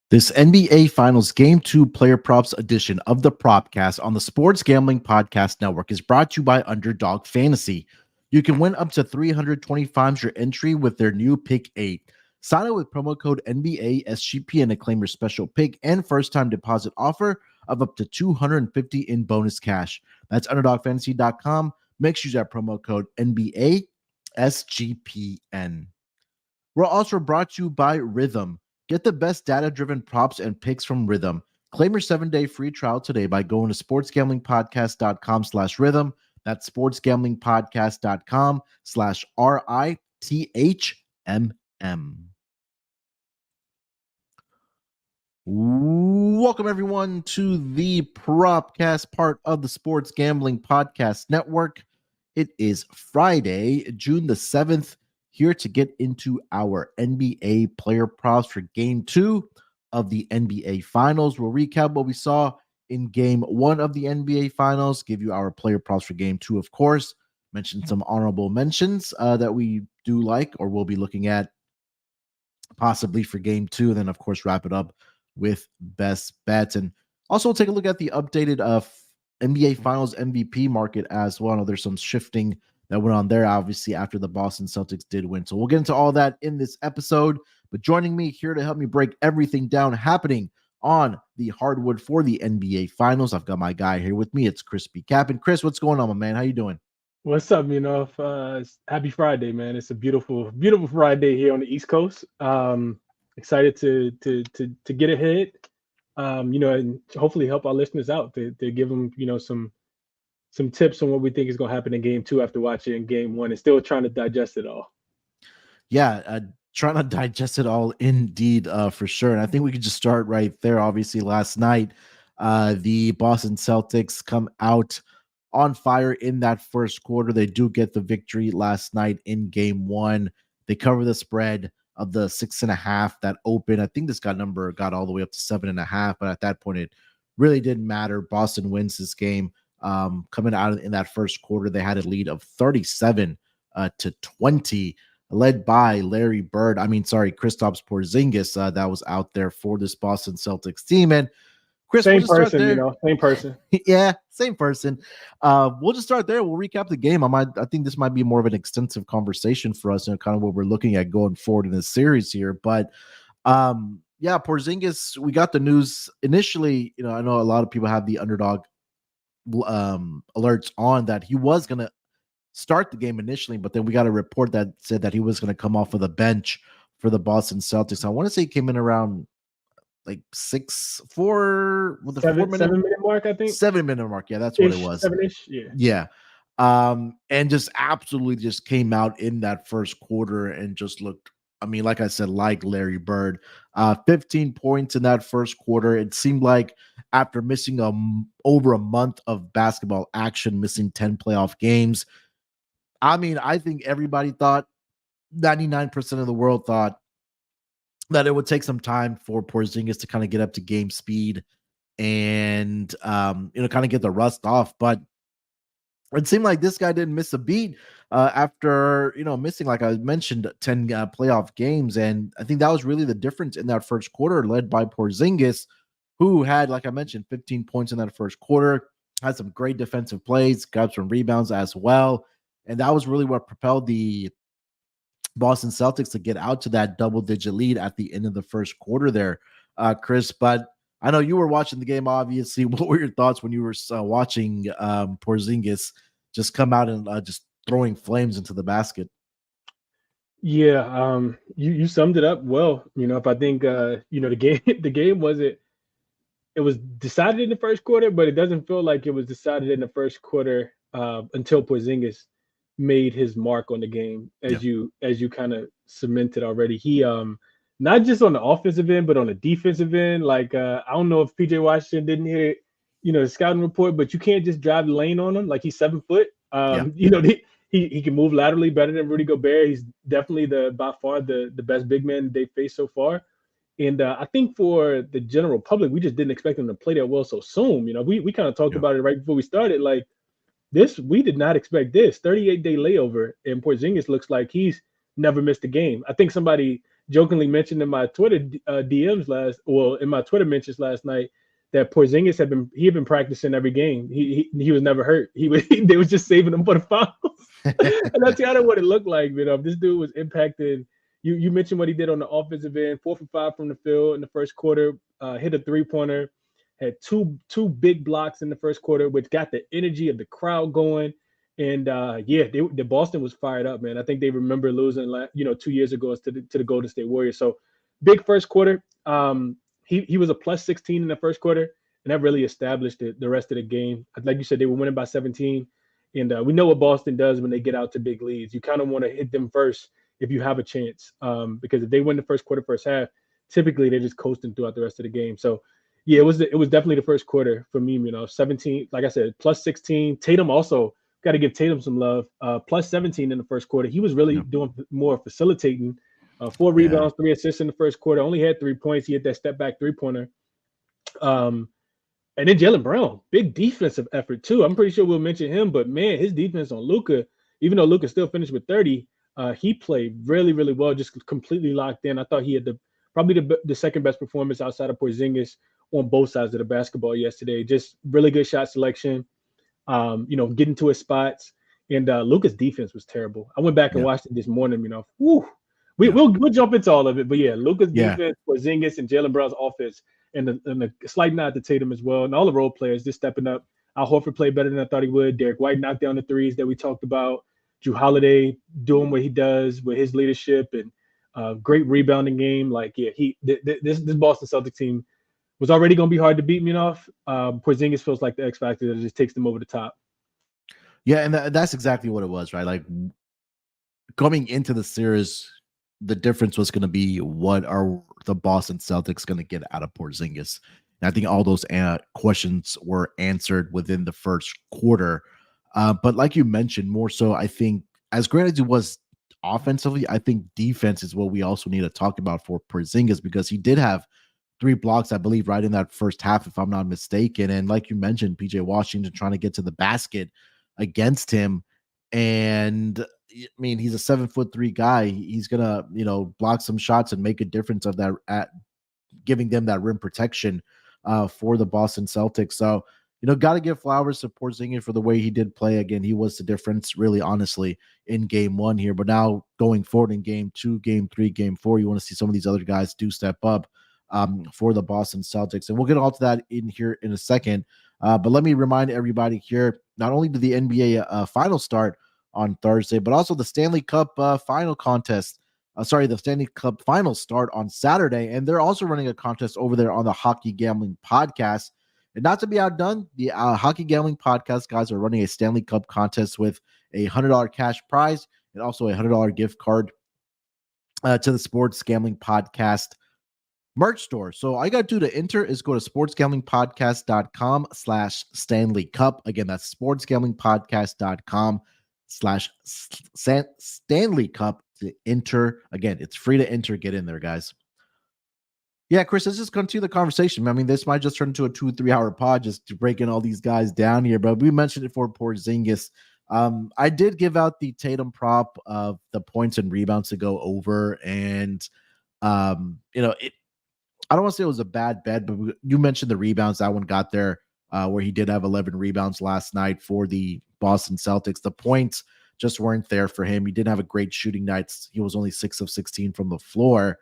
This NBA Finals Game 2 Player Props edition of the Propcast on the Sports Gambling Podcast Network is brought to you by Underdog Fantasy. You can win up to 325 your entry with their new Pick 8. Sign up with promo code NBA SGPN to claim your special pick and first-time deposit offer of up to $250 in bonus cash. That's UnderdogFantasy.com. Make sure you use that promo code NBA SGPN. We're also brought to you by Rhythm. Get the best data-driven props and picks from Rhythm. Claim your 7-day free trial today by going to sportsgamblingpodcast.com/rhythm. That's sportsgamblingpodcast.com/RITHMM. Welcome, everyone, to the Propcast, part of the Sports Gambling Podcast Network. It is Friday, June the 7th, here to get into our NBA player props for Game 2 of the NBA Finals. We'll recap what we saw in Game 1 of the NBA Finals, give you our player props for Game 2, of course, mention some honorable mentions that we do like or will be looking at possibly for Game 2, and then, of course, wrap it up with best bets. And also take a look at the updated NBA Finals MVP market as well. I know there's some shifting that went on there, obviously, after the Boston Celtics did win. So we'll get into all that in this episode. But joining me here to help me break everything down happening on the hardwood for the NBA Finals, I've got my guy here with me. It's ChrisBeCappinn. Chris, what's going on, my man? How you doing? What's up, Munaf? Happy Friday, man. It's a beautiful, beautiful Friday here on the East Coast. Excited to get ahead, and hopefully help our listeners out to give them, some tips on what we think is going to happen in Game 2 after watching Game 1 and still trying to digest it all. Yeah, trying to digest it all indeed, for sure. And I think we could just start right there. Obviously, last night, the Boston Celtics come out on fire in that first quarter. They do get the victory last night in Game 1. They cover the spread of the 6.5 that opened. I think this got all the way up to 7.5, but at that point, it really didn't matter. Boston wins this game. Coming out in that first quarter, they had a lead of 37 to 20, led by Kristaps Porzingis, that was out there for this Boston Celtics team. And Chris, same person. Yeah, same person. We'll just start there. We'll recap the game. I think this might be more of an extensive conversation for us and kind of what we're looking at going forward in this series here. But Porzingis, we got the news initially. I know a lot of people have the underdog alerts on that he was going to start the game initially, but then we got a report that said that he was going to come off of the bench for the Boston Celtics. I want to say he came in around like 6-4 with the 7-minute mark, I think. 7-minute mark. Yeah, that's what it was. 7-ish. Yeah. And just absolutely just came out in that first quarter and just looked, like I said, like Larry Bird. 15 points in that first quarter. It seemed like after missing over a month of basketball action, missing 10 playoff games, I think everybody thought, 99% of the world thought, that it would take some time for Porzingis to kind of get up to game speed and, kind of get the rust off. But it seemed like this guy didn't miss a beat after, missing, like I mentioned, 10 playoff games. And I think that was really the difference in that first quarter, led by Porzingis, who had, like I mentioned, 15 points in that first quarter, had some great defensive plays, got some rebounds as well. And that was really what propelled the Boston Celtics to get out to that double-digit lead at the end of the first quarter there, Chris. But I know you were watching the game, obviously. What were your thoughts when you were watching Porzingis just come out and just throwing flames into the basket? Yeah, you summed it up well. If I think the game wasn't. It was decided in the first quarter, but it doesn't feel like it was decided in the first quarter until Porzingis made his mark on the game, as you kind of cemented already. He not just on the offensive end, but on the defensive end. Like I don't know if PJ Washington didn't hear the scouting report, but you can't just drive the lane on him. Like, he's 7 foot. He can move laterally better than Rudy Gobert. He's definitely by far the best big man they faced so far. And I think for the general public, we just didn't expect him to play that well so soon. We kind of talked about it right before we started. Like, we did not expect this 38-day layover, and Porzingis looks like he's never missed a game. I think somebody jokingly mentioned in my Twitter in my Twitter mentions last night that Porzingis had been practicing every game. He was never hurt. They was just saving him for the finals, and that's kind of what it looked like. This dude was impacted. You mentioned what he did on the offensive end, 4 for 5 from the field in the first quarter, hit a 3-pointer, had two big blocks in the first quarter, which got the energy of the crowd going. And the Boston was fired up, man. I think they remember losing, 2 years ago to the Golden State Warriors. So big first quarter. He was a plus 16 in the first quarter, and that really established the rest of the game. Like you said, they were winning by 17, and we know what Boston does when they get out to big leads. You kind of want to hit them first if you have a chance, because if they win the first quarter, first half, typically they're just coasting throughout the rest of the game. So yeah, it was definitely the first quarter for me. 17, like I said, plus 16. Tatum also. Got to give Tatum some love. Plus 17 in the first quarter. He was really doing more facilitating. 4 rebounds, 3 assists in the first quarter. Only had 3 points. He had that step back 3-pointer. And then Jaylen Brown, big defensive effort too. I'm pretty sure we'll mention him, but man, his defense on Luka, even though Luka still finished with 30, he played really, really well, just completely locked in. I thought he had probably the second best performance outside of Porzingis on both sides of the basketball yesterday. Just really good shot selection. Getting to his spots, and Luka's defense was terrible. I went back and watched it this morning. We'll jump into all of it, but Luka's defense, Porzingis, and Jaylen Brown's offense, and the slight nod to Tatum as well, and all the role players just stepping up. Al Horford played better than I thought he would. Derek White knocked down the threes that we talked about. Jrue Holiday doing what he does with his leadership and great rebounding game. This Boston Celtics team was already going to be hard to beat. Porzingis feels like the X factor that just takes them over the top. Yeah, and that's exactly what it was, right? Like coming into the series, the difference was going to be what are the Boston Celtics going to get out of Porzingis. And I think all those questions were answered within the first quarter. But like you mentioned, more so, I think as great as it was offensively, I think defense is what we also need to talk about for Porzingis, because he did have 3 blocks, I believe, right in that first half, if I'm not mistaken. And like you mentioned, PJ Washington trying to get to the basket against him. And I mean, he's a 7'3" guy. He's gonna, block some shots and make a difference of that at giving them that rim protection for the Boston Celtics. So, got to give flowers to Porzingis for the way he did play. Again, he was the difference, really, honestly, in game 1 here. But now going forward in game 2, game 3, game 4, you want to see some of these other guys do step up for the Boston Celtics. And we'll get all to that in here in a second. But let me remind everybody here, not only did the NBA final start on Thursday, but also the Stanley Cup final contest. The Stanley Cup finals start on Saturday. And they're also running a contest over there on the Hockey Gambling Podcast. And not to be outdone, the Hockey Gambling Podcast guys are running a Stanley Cup contest with a $100 cash prize and also a $100 gift card to the Sports Gambling Podcast merch store. So all you got to do to enter is go to sportsgamblingpodcast.com/Stanley Cup. Again, that's sportsgamblingpodcast.com/Stanley Cup to enter. Again, it's free to enter. Get in there, guys. Yeah, Chris, let's just continue the conversation. I mean, this might just turn into a 2-3 hour pod just to break in all these guys down here, but we mentioned it for Porzingis. I did give out the Tatum prop of the points and rebounds to go over, and I don't want to say it was a bad bet, but you mentioned the rebounds. That one got there where he did have 11 rebounds last night for the Boston Celtics. The points just weren't there for him. He didn't have a great shooting night. He was only 6 of 16 from the floor.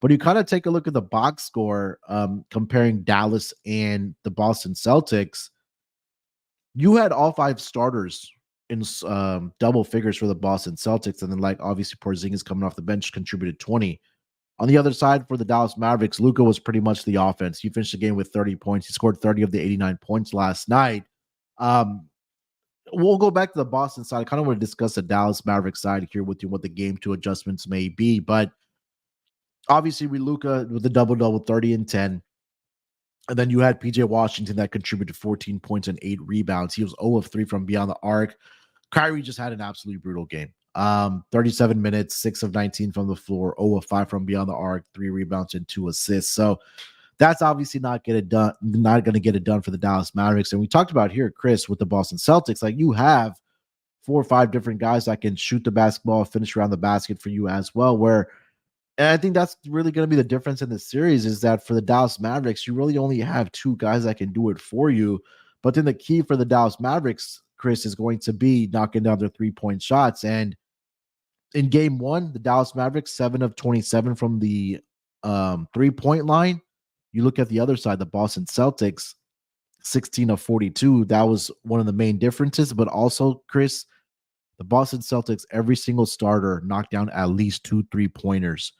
But you kind of take a look at the box score comparing Dallas and the Boston Celtics. You had all 5 starters in double figures for the Boston Celtics. And then, obviously, Porzingis coming off the bench contributed 20. On the other side, for the Dallas Mavericks, Luka was pretty much the offense. He finished the game with 30 points. He scored 30 of the 89 points last night. We'll go back to the Boston side. I kind of want to discuss the Dallas Mavericks side here with you, what the game 2 adjustments may be. But obviously, we Luka with the double-double, 30 and 10. And then you had PJ Washington that contributed 14 points and 8 rebounds. He was 0 of 3 from beyond the arc. Kyrie just had an absolutely brutal game. 37 minutes, 6 of 19 from the floor, 0 of 5 from beyond the arc, 3 rebounds and 2 assists. So that's obviously not going to get it done for the Dallas Mavericks. And we talked about here, Chris, with the Boston Celtics, you have 4 or 5 different guys that can shoot the basketball, finish around the basket for you as well, where And I think that's really going to be the difference in the series is that for the Dallas Mavericks, you really only have two guys that can do it for you. But then the key for the Dallas Mavericks, Chris, is going to be knocking down their 3-point shots. And in game one, the Dallas Mavericks, 7 of 27 from the 3-point line. You look at the other side, the Boston Celtics, 16 of 42. That was one of the main differences. But also, Chris, the Boston Celtics, every single starter knocked down at least 2 3-pointers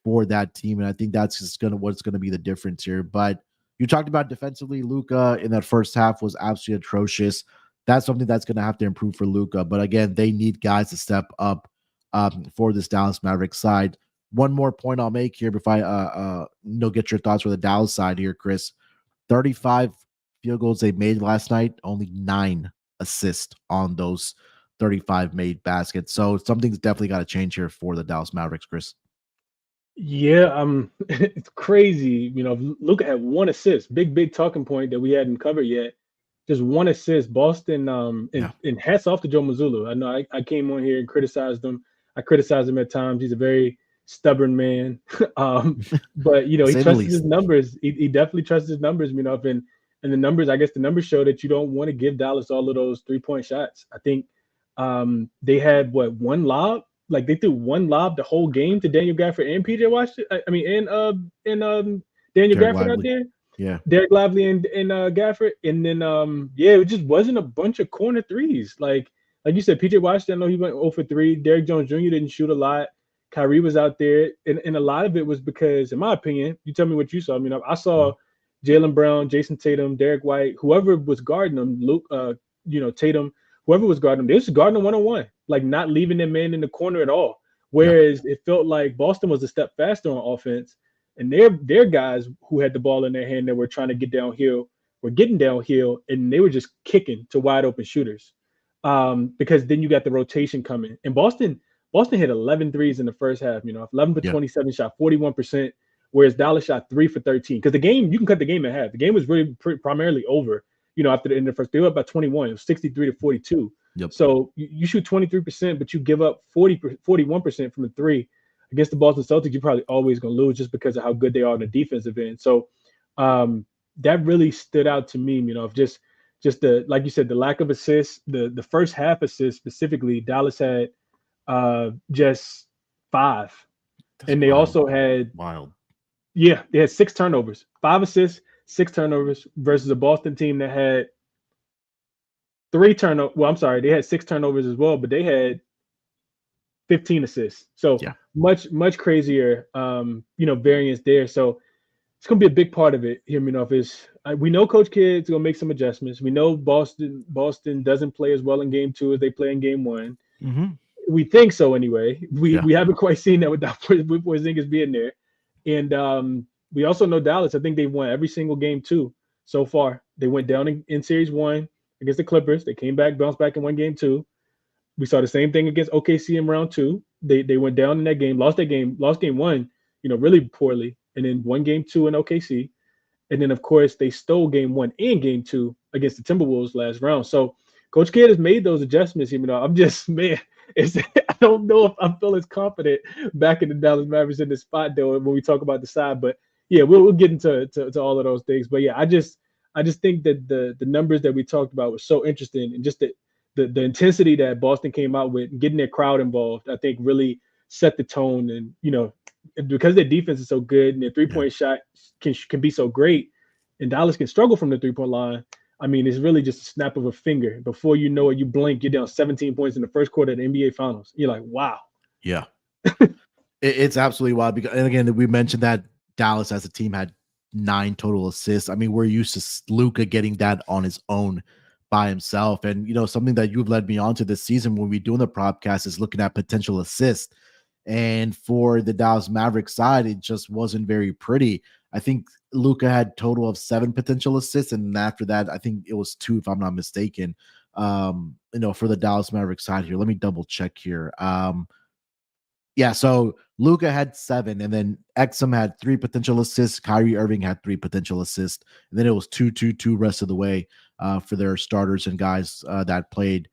for that team. And I think that's just what's gonna be the difference here. But you talked about defensively, Luka in that first half was absolutely atrocious. That's something that's gonna have to improve for Luka. But again, they need guys to step up for this Dallas Mavericks side. One more point I'll make here before I get your thoughts for the Dallas side here, Chris. 35 field goals they made last night, only 9 assists on those 35 made baskets. So something's definitely got to change here for the Dallas Mavericks, Chris. Yeah, it's crazy. Luka had 1 assist, big talking point that we hadn't covered yet. Just 1 assist. Boston, and hats off to Joe Mazzulla. I know I came on here and criticized him. I criticized him at times. He's a very stubborn man. But he trusts his numbers. He definitely trusts his numbers, and the numbers, I guess the numbers show that you don't want to give Dallas all of those 3-point shots. I think they had one lob. Like they threw one lob the whole game to Daniel Gafford and PJ Washington. Daniel Gafford out there. Yeah. Derek Lively and Gafford. And then it just wasn't a bunch of corner threes. Like you said, PJ Washington, I know he went 0 for 3. Derek Jones Jr. didn't shoot a lot. Kyrie was out there. And a lot of it was because, in my opinion, you tell me what you saw. I saw Jaylen Brown, Jason Tatum, Derek White, whoever was guarding them, Luke, Tatum, whoever was guarding them, they was guarding them one-on-one, like not leaving their man in the corner at all. Whereas it felt like Boston was a step faster on offense, and their guys who had the ball in their hand that were trying to get downhill were getting downhill, and they were just kicking to wide open shooters. Because then you got the rotation coming. And Boston hit 11 threes in the first half, 11 for 27, shot 41%, whereas Dallas shot 3 for 13. Because the game, you can cut the game in half. The game was really primarily over, after the end of the first. They were up by 21. It was 63 to 42. Yep. So you shoot 23%, but you give up 41% from the three. Against the Boston Celtics, you're probably always going to lose just because of how good they are on the defensive end. So that really stood out to me, just the, like you said, the lack of assists, the first half assists specifically, Dallas had just 5. That's and they wild. Also had they had 6 turnovers, 5 assists, 6 turnovers versus a Boston team that had 3 turnovers. Well, I'm sorry, they had 6 turnovers as well, but they had 15 assists. So much crazier, variance there. So it's going to be a big part of it. We know Coach Kidd's going to make some adjustments. We know Boston doesn't play as well in game 2 as they play in game 1. Mm-hmm. We think so anyway. We haven't quite seen that with Porzingis being there. And we also know Dallas, I think they won every single game 2 so far. They went down in series 1 against the Clippers. They came back, bounced back and won game 2. We saw the same thing against OKC in round 2. They went down in that game, lost game 1, really poorly, and then won game 2 in OKC. And then, of course, they stole game 1 and game 2 against the Timberwolves last round. So Coach Kidd has made those adjustments. I'm just, man, I don't know if I feel as confident back in the Dallas Mavericks in this spot, though, when we talk about the side. But, yeah, we'll get into all of those things. But, yeah, I just think that the numbers that we talked about were so interesting, and just the intensity that Boston came out with, getting their crowd involved, I think really set the tone. And, because their defense is so good and their three-point shot can be so great, and Dallas can struggle from the three-point line, it's really just a snap of a finger. Before you know it, you blink, you're down 17 points in the first quarter of the NBA Finals. You're like, wow. Yeah. It's absolutely wild. Because, and again, we mentioned that Dallas as a team had 9 total assists. We're used to Luka getting that on his own by himself. And, something that you've led me on to this season when we're doing the Propcast is looking at potential assists. And for the Dallas Mavericks side, it just wasn't very pretty. I think Luka had total of 7 potential assists. And after that, I think it was 2, if I'm not mistaken, for the Dallas Mavericks side here. Let me double check here. So Luka had 7, and then Exum had 3 potential assists. Kyrie Irving had 3 potential assists. And then it was 2-2-2 rest of the way for their starters and guys that played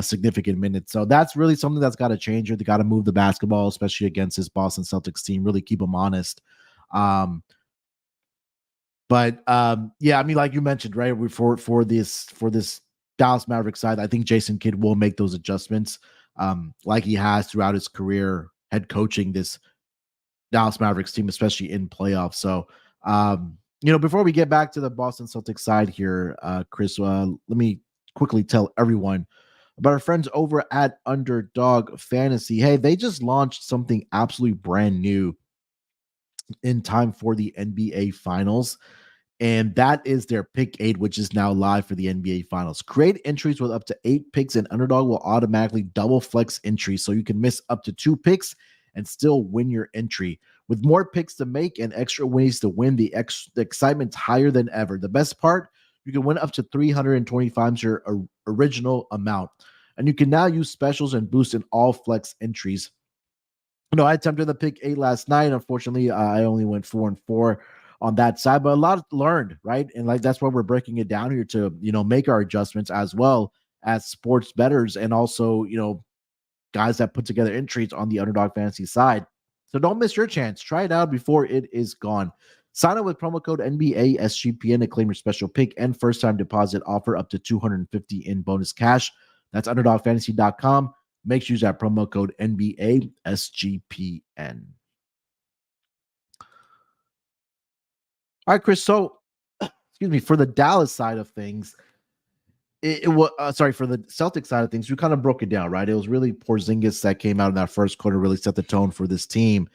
significant minutes. So that's really something that's got to change here. They got to move the basketball, especially against this Boston Celtics team, really keep them honest. But yeah, I mean, like you mentioned, right? For this Dallas Mavericks side, I think Jason Kidd will make those adjustments, like he has throughout his career, head coaching this Dallas Mavericks team, especially in playoffs. So, before we get back to the Boston Celtics side here, Chris, let me quickly tell everyone about our friends over at Underdog Fantasy. Hey, they just launched something absolutely brand new in time for the NBA Finals. And that is their pick 8, which is now live for the NBA Finals. Create entries with up to 8 picks, and Underdog will automatically double flex entries, so you can miss up to 2 picks and still win your entry. With more picks to make and extra ways to win, the excitement's higher than ever. The best part, you can win up to 325 your original amount. And you can now use specials and boost in all flex entries. I attempted the pick 8 last night. Unfortunately, I only went 4-4 on that side, but a lot learned, right? And like that's why we're breaking it down here to make our adjustments as well as sports bettors and also guys that put together entries on the Underdog Fantasy side. So don't miss your chance. Try it out before it is gone. Sign up with promo code NBA SGPN to claim your special pick and first time deposit offer up to $250 in bonus cash. That's underdogfantasy.com. Make sure you use that promo code NBA SGPN. All right, Chris. So, excuse me, for the Dallas side of things, it was for the Celtics side of things, you kind of broke it down, right? It was really Porzingis that came out in that first quarter, really set the tone for this team.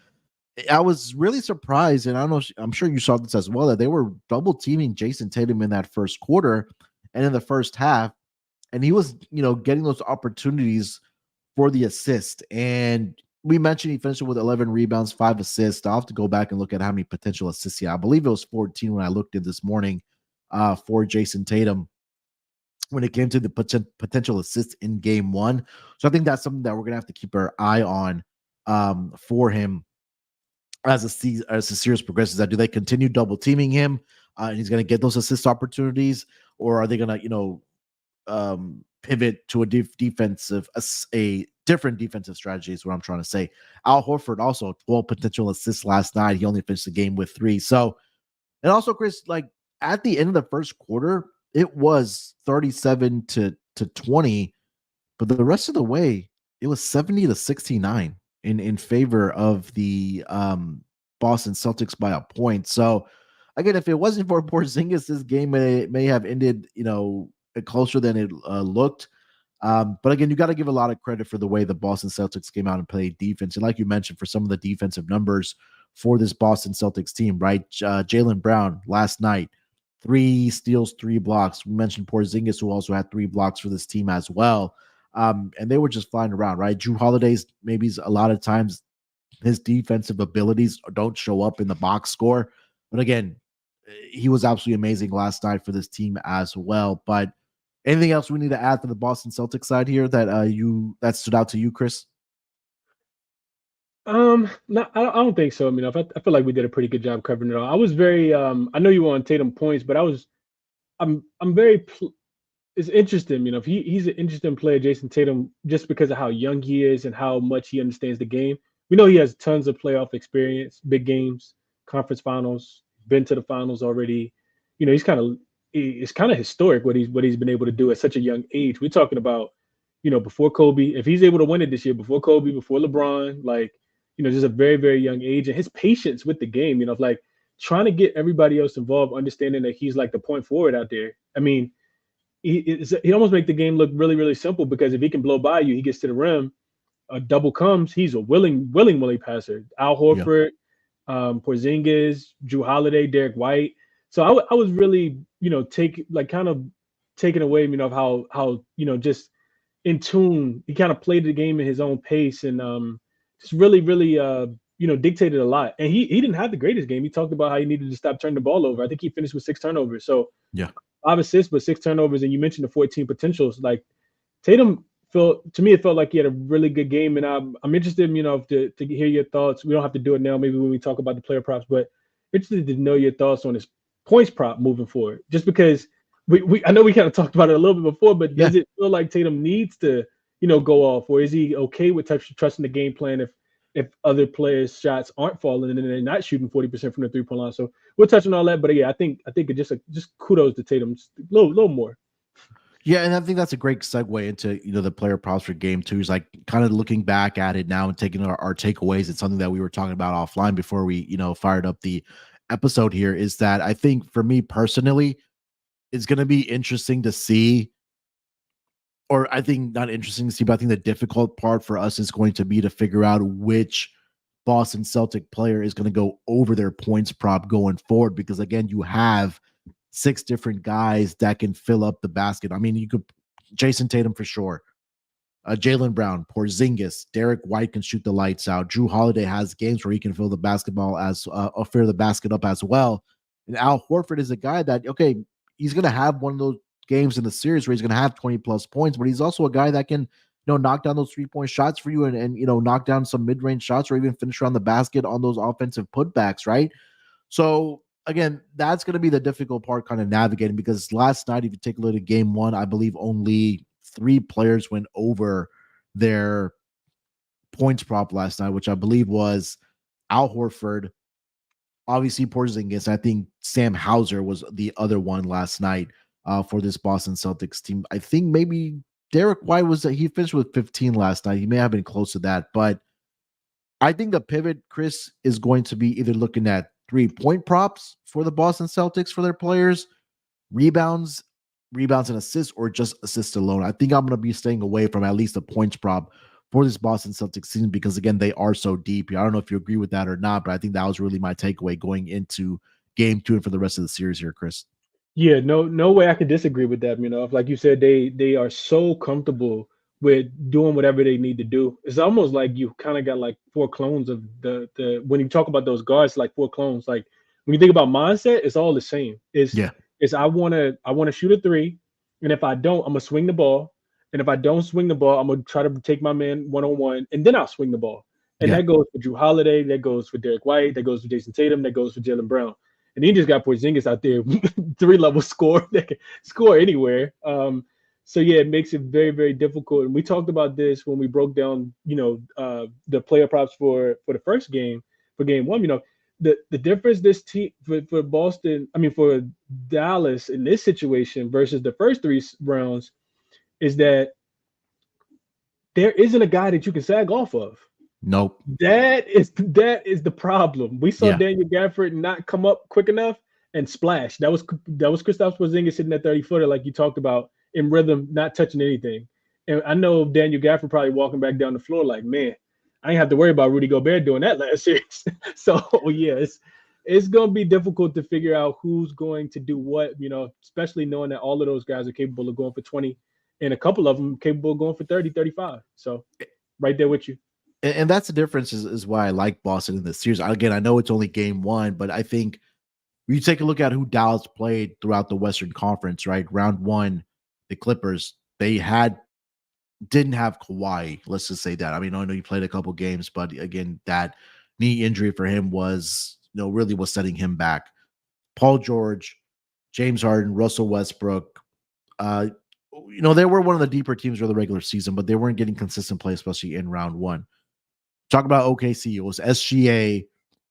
I was really surprised, and I don't know, I'm sure you saw this as well, that they were double teaming Jason Tatum in that first quarter and in the first half, and he was, getting those opportunities for the assist. And we mentioned he finished with 11 rebounds, 5 assists. I'll have to go back and look at how many potential assists he had. I believe it was 14 when I looked at this morning for Jason Tatum when it came to the potential assists in game 1. So I think that's something that we're going to have to keep our eye on for him as the series progresses. That do they continue double teaming him and he's going to get those assist opportunities, or are they going to pivot to a different defensive strategy is what I'm trying to say. Al Horford also 12 potential assists last night. He only finished the game with 3. So, and also Chris, like at the end of the first quarter, it was 37-20, but the rest of the way it was 70-69 in favor of the Boston Celtics by a point. So again, if it wasn't for Porzingis, this game may have ended, closer than it looked. But again, you got to give a lot of credit for the way the Boston Celtics came out and played defense. And like you mentioned, for some of the defensive numbers for this Boston Celtics team, right? Jaylen Brown last night, 3 steals, 3 blocks. We mentioned Porzingis, who also had 3 blocks for this team as well. And they were just flying around, right? Drew Holiday's maybe a lot of times his defensive abilities don't show up in the box score. But again, he was absolutely amazing last night for this team as well. But anything else we need to add to the Boston Celtics side here that stood out to you, Chris? No, I don't think so. I mean, I feel like we did a pretty good job covering it all. I was very, I know you were on Tatum points, but I'm very. It's interesting, he's an interesting player, Jason Tatum, just because of how young he is and how much he understands the game. We know he has tons of playoff experience, big games, conference finals, been to the finals already. It's kind of historic what he's been able to do at such a young age. We're talking about, before Kobe. If he's able to win it this year, before Kobe, before LeBron, just a very, very young age, and his patience with the game, like trying to get everybody else involved, understanding that he's like the point forward out there. I mean, he almost make the game look really, really simple, because if he can blow by you, he gets to the rim, a double comes, he's a willing passer. Al Horford, Porzingis, Drew Holiday, Derek White. So I was really, kind of taken away, of how just in tune. He kind of played the game in his own pace, and just really, really, dictated a lot. And he didn't have the greatest game. He talked about how he needed to stop turning the ball over. I think he finished with 6 turnovers. So yeah, 5 assists, but 6 turnovers. And you mentioned the 14 potentials. Like Tatum it felt like he had a really good game. And I'm interested, to hear your thoughts. We don't have to do it now, maybe when we talk about the player props, but interested to know your thoughts on his points prop moving forward. Just because we I know we kind of talked about it a little bit before, but Yeah. does it feel like Tatum needs to, go off, or is he okay with trusting the game plan if other players' shots aren't falling and they're not shooting 40% from the 3-point line? So we'll touch on all that, but yeah, I think it just kudos to Tatum, just a little more. Yeah, and I think that's a great segue into the player props for game two. Is like kind of looking back at it now and taking our takeaways. It's something that we were talking about offline before we fired up the episode here. Is that I think for me personally, it's going to be interesting to see, or I think not interesting to see, but I think the difficult part for us is going to be to figure out which Boston Celtic player is going to go over their points prop going forward. Because again, you have six different guys that can fill up the basket. I mean, you could Jason Tatum for sure. Jaylen Brown, Porzingis, Derek White can shoot the lights out. Drew Holiday has games where he can fill the basketball or fill the basket up as well. And Al Horford is a guy that he's going to have one of those games in the series where he's going to have 20 plus points, but he's also a guy that can knock down those 3-point shots for you and knock down some mid range shots or even finish around the basket on those offensive putbacks, right? So again, that's going to be the difficult part kind of navigating, because last night, if you take a look at game one, I believe only three players went over their points prop last night, which I believe was Al Horford, obviously Porzingis. I think Sam Hauser was the other one last night for this Boston Celtics team. I think maybe Derek White he finished with 15 last night. He may have been close to that, but I think the pivot, Chris, is going to be either looking at 3-point props for the Boston Celtics for their players, rebounds, and assists, or just assists alone. I think I'm going to be staying away from at least a points prop for this Boston Celtics season because, again, they are so deep. I don't know if you agree with that or not, but I think that was really my takeaway going into game two and for the rest of the series here, Chris. Yeah, no way I could disagree with that. If, like you said, they are so comfortable with doing whatever they need to do. It's almost like you kind of got like four clones of the when you talk about those guards, like four clones. Like when you think about mindset, it's all the same. It's Yeah. it's I wanna shoot a three, and if I don't, I'm gonna swing the ball. And if I don't swing the ball, I'm gonna try to take my man 1-on-1, and then I'll swing the ball. And Yeah. that goes for Drew Holiday, that goes for Derek White, that goes for Jason Tatum, that goes for Jaylen Brown. And he just got Porzingis out there, 3-level score that can score anywhere. So yeah, it makes it very, very difficult. And we talked about this when we broke down, the player props for the first game, for game one. The difference this team for Boston, I mean for Dallas in this situation versus the first three rounds, is that there isn't a guy that you can sag off of. Nope. That is the problem. We saw Yeah. Daniel Gafford not come up quick enough and splash. That was Kristaps Porzingis sitting at 30-footer, like you talked about, in rhythm, not touching anything. And I know Daniel Gafford probably walking back down the floor like, man, I ain't have to worry about Rudy Gobert doing that last series. So yeah, it's gonna be difficult to figure out who's going to do what, especially knowing that all of those guys are capable of going for 20 and a couple of them capable of going for 30, 35. So right there with you. And that's the difference is why I like Boston in this series. Again, I know it's only game one, but I think you take a look at who Dallas played throughout the Western Conference, right? Round one, the Clippers, didn't have Kawhi. Let's just say that. I mean, I know he played a couple games, but again, that knee injury for him was, really was setting him back. Paul George, James Harden, Russell Westbrook, they were one of the deeper teams for the regular season, but they weren't getting consistent play, especially in round one. Talk about OKC. It was SGA,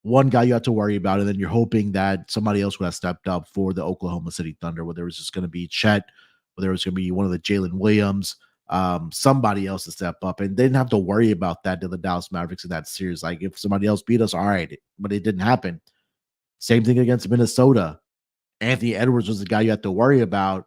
one guy you have to worry about, and then you're hoping that somebody else would have stepped up for the Oklahoma City Thunder, whether it was just going to be Chet, whether it was going to be one of the Jalen Williams, somebody else to step up. And they didn't have to worry about that to the Dallas Mavericks in that series. Like if somebody else beat us, all right, but it didn't happen. Same thing against Minnesota. Anthony Edwards was the guy you had to worry about.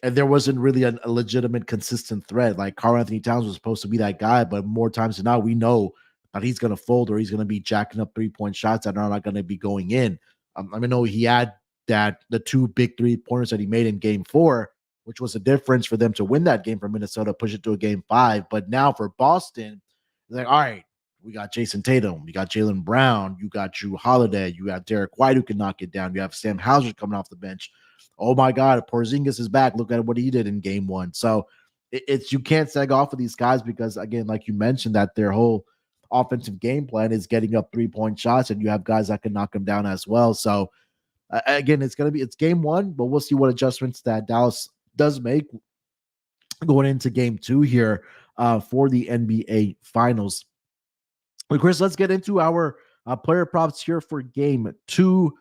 And there wasn't really a legitimate, consistent threat. Like Karl Anthony Towns was supposed to be that guy, but more times than not, we know that he's going to fold or he's going to be jacking up 3-point shots that are not going to be going in. I know he had the two big 3-pointers that he made in game four, which was a difference for them to win that game for Minnesota, push it to a game five. But now for Boston, it's like, all right, we got Jason Tatum, you got Jaylen Brown, you got Drew Holiday, you got Derek White who can knock it down, you have Sam Hauser coming off the bench. Oh my God, Porzingis is back. Look at what he did in game one. So it's you can't sag off of these guys because, again, like you mentioned, that their whole offensive game plan is getting up 3-point shots, and you have guys that can knock them down as well. So Again, it's game one, but we'll see what adjustments that Dallas does make going into game two here for the NBA Finals. Well, Chris, let's get into our player props here for game two.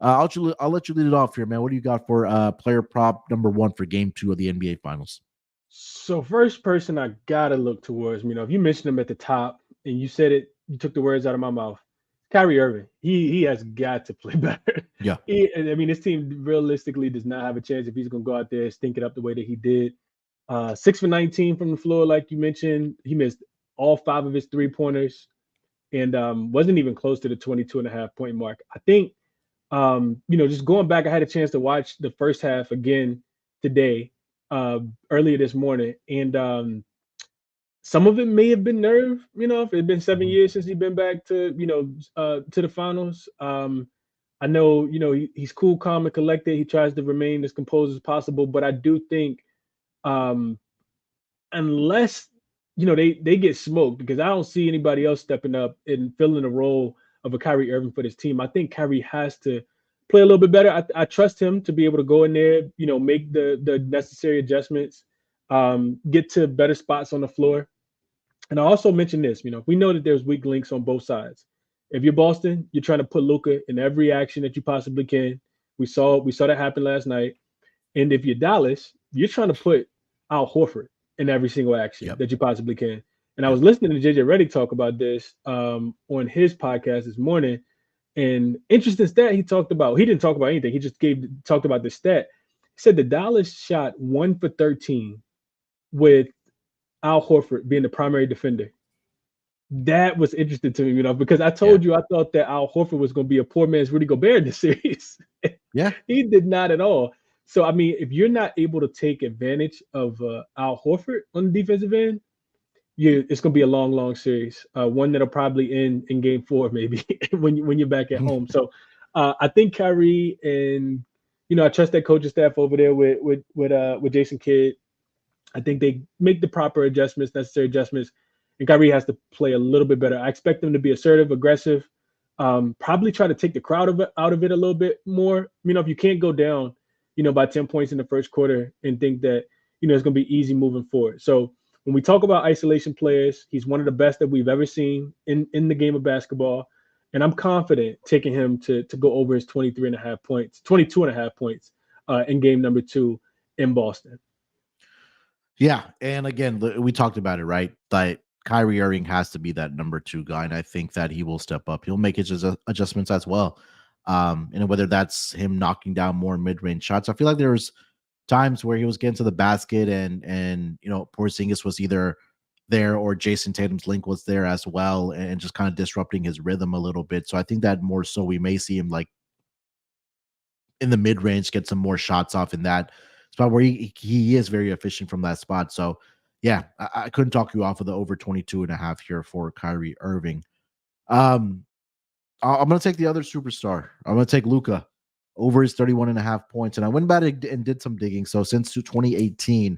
I'll let you lead it off here, man. What do you got for player prop number one for game two of the NBA Finals? So first person I gotta look towards, if you mentioned him at the top and you said it, you took the words out of my mouth. Kyrie Irving, he has got to play better. Yeah. This team realistically does not have a chance if he's gonna go out there stink it up the way that he did. 6 for 19 from the floor, like you mentioned. He missed all 5 of his 3-pointers and wasn't even close to the 22.5 point mark. I think, just going back, I had a chance to watch the first half again today, earlier this morning, and some of it may have been nerve. If it had been 7 years since he'd been back to the finals. I know, he's cool, calm, and collected. He tries to remain as composed as possible, but I do think, unless they get smoked, because I don't see anybody else stepping up and filling the role of a Kyrie Irving for this team. I think Kyrie has to play a little bit better. I trust him to be able to go in there, make the necessary adjustments, get to better spots on the floor. And I also mentioned this, we know that there's weak links on both sides. If you're Boston, you're trying to put Luka in every action that you possibly can. We saw that happen last night. And if you're Dallas, you're trying to put Al Horford in every single action that you possibly can. And I was listening to JJ Redick talk about this on his podcast this morning. And interesting stat he talked about. He didn't talk about anything. He just talked about the stat. He said the Dallas shot 1 for 13 with Al Horford being the primary defender. That was interesting to me, because I told you I thought that Al Horford was going to be a poor man's Rudy Gobert in this series. Yeah. He did not at all. So, I mean, if you're not able to take advantage of Al Horford on the defensive end, it's going to be a long, long series. One that'll probably end in game 4, maybe when you're back at home. So, I think Kyrie and I trust that coaching staff over there with Jason Kidd. I think they make the proper necessary adjustments, and Kyrie has to play a little bit better. I expect them to be assertive, aggressive, probably try to take the crowd out of it a little bit more. If you can't go down, by 10 points in the first quarter and think that, it's going to be easy moving forward. So when we talk about isolation players, he's one of the best that we've ever seen in the game of basketball. And I'm confident taking him to go over his 22.5 points in game number 2 in Boston. Yeah. And again, we talked about it, right? That Kyrie Irving has to be that number 2 guy. And I think that he will step up. He'll make his adjustments as well. And whether that's him knocking down more mid-range shots. I feel like there was times where he was getting to the basket and Porzingis was either there or Jason Tatum's link was there as well, and just kind of disrupting his rhythm a little bit. So I think that more so we may see him like in the mid-range, get some more shots off in that spot where he is very efficient from that spot. So yeah, I couldn't talk you off of the over 22.5 here for Kyrie Irving. I'm going to take the other superstar. I'm going to take Luka over his 31.5 points. And I went back and did some digging. So since 2018,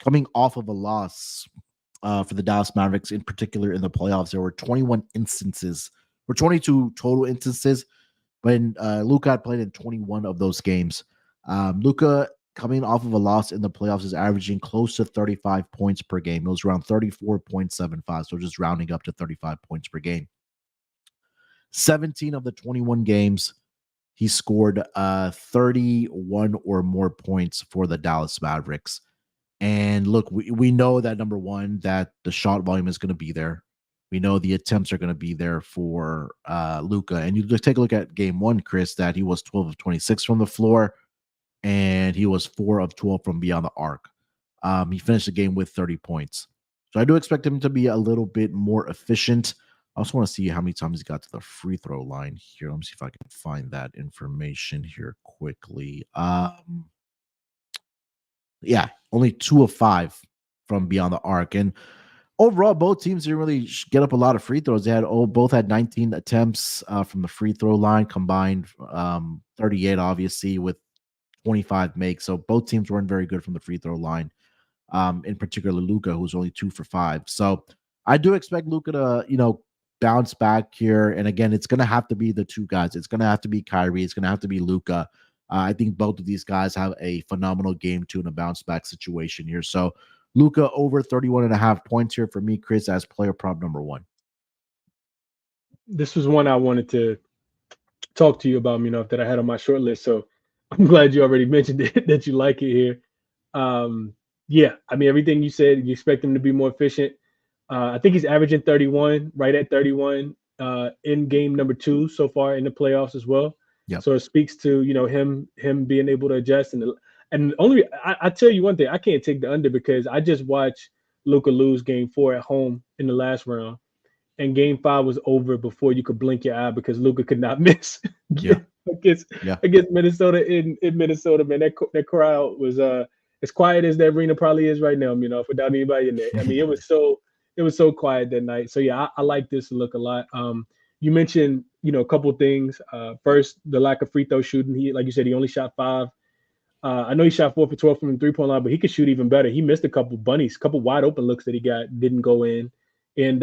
coming off of a loss for the Dallas Mavericks, in particular in the playoffs, there were 21 instances, or 22 total instances, but Luka had played in 21 of those games. Luka, coming off of a loss in the playoffs, is averaging close to 35 points per game. It was around 34.75, so just rounding up to 35 points per game. 17 of the 21 games, he scored 31 or more points for the Dallas Mavericks. And look, we know that, number one, that the shot volume is going to be there. We know the attempts are going to be there for Luka. And you just take a look at game 1, Chris, that he was 12 of 26 from the floor, and he was 4 of 12 from beyond the arc. He finished the game with 30 points. So I do expect him to be a little bit more efficient. I also want to see how many times he got to the free throw line here. Let me see if I can find that information here quickly. Yeah, only 2 of 5 from beyond the arc. And overall, both teams didn't really get up a lot of free throws. They both had 19 attempts from the free throw line, combined 38, obviously, with 25 makes. So both teams weren't very good from the free throw line. In particular, Luka, who's only 2 for 5. So I do expect Luka to, bounce back here. And again, it's going to have to be the two guys. It's going to have to be Kyrie. It's going to have to be Luka. I think both of these guys have a phenomenal game too in a bounce back situation here. So Luka over 31.5 points here for me, Chris, as player prop number one. This was one I wanted to talk to you about, that I had on my short list. So I'm glad you already mentioned it, that you like it here. Yeah, I mean, everything you said, you expect him to be more efficient. I think he's averaging 31, right at 31 in game number 2 so far in the playoffs as well. Yep. So it speaks to, him being able to adjust. And only, I tell you one thing, I can't take the under because I just watched Luka lose game 4 at home in the last round. And game 5 was over before you could blink your eye because Luka could not miss Yeah. against Minnesota in Minnesota. Man, that crowd was as quiet as the arena probably is right now, without anybody in there. I mean, it was so quiet that night. So yeah, I like this look a lot. You mentioned, a couple things. First, the lack of free throw shooting. He, like you said, he only shot 5. I know he shot 4 for 12 from the 3-point line, but he could shoot even better. He missed a couple bunnies, couple wide open looks that he got, didn't go in. And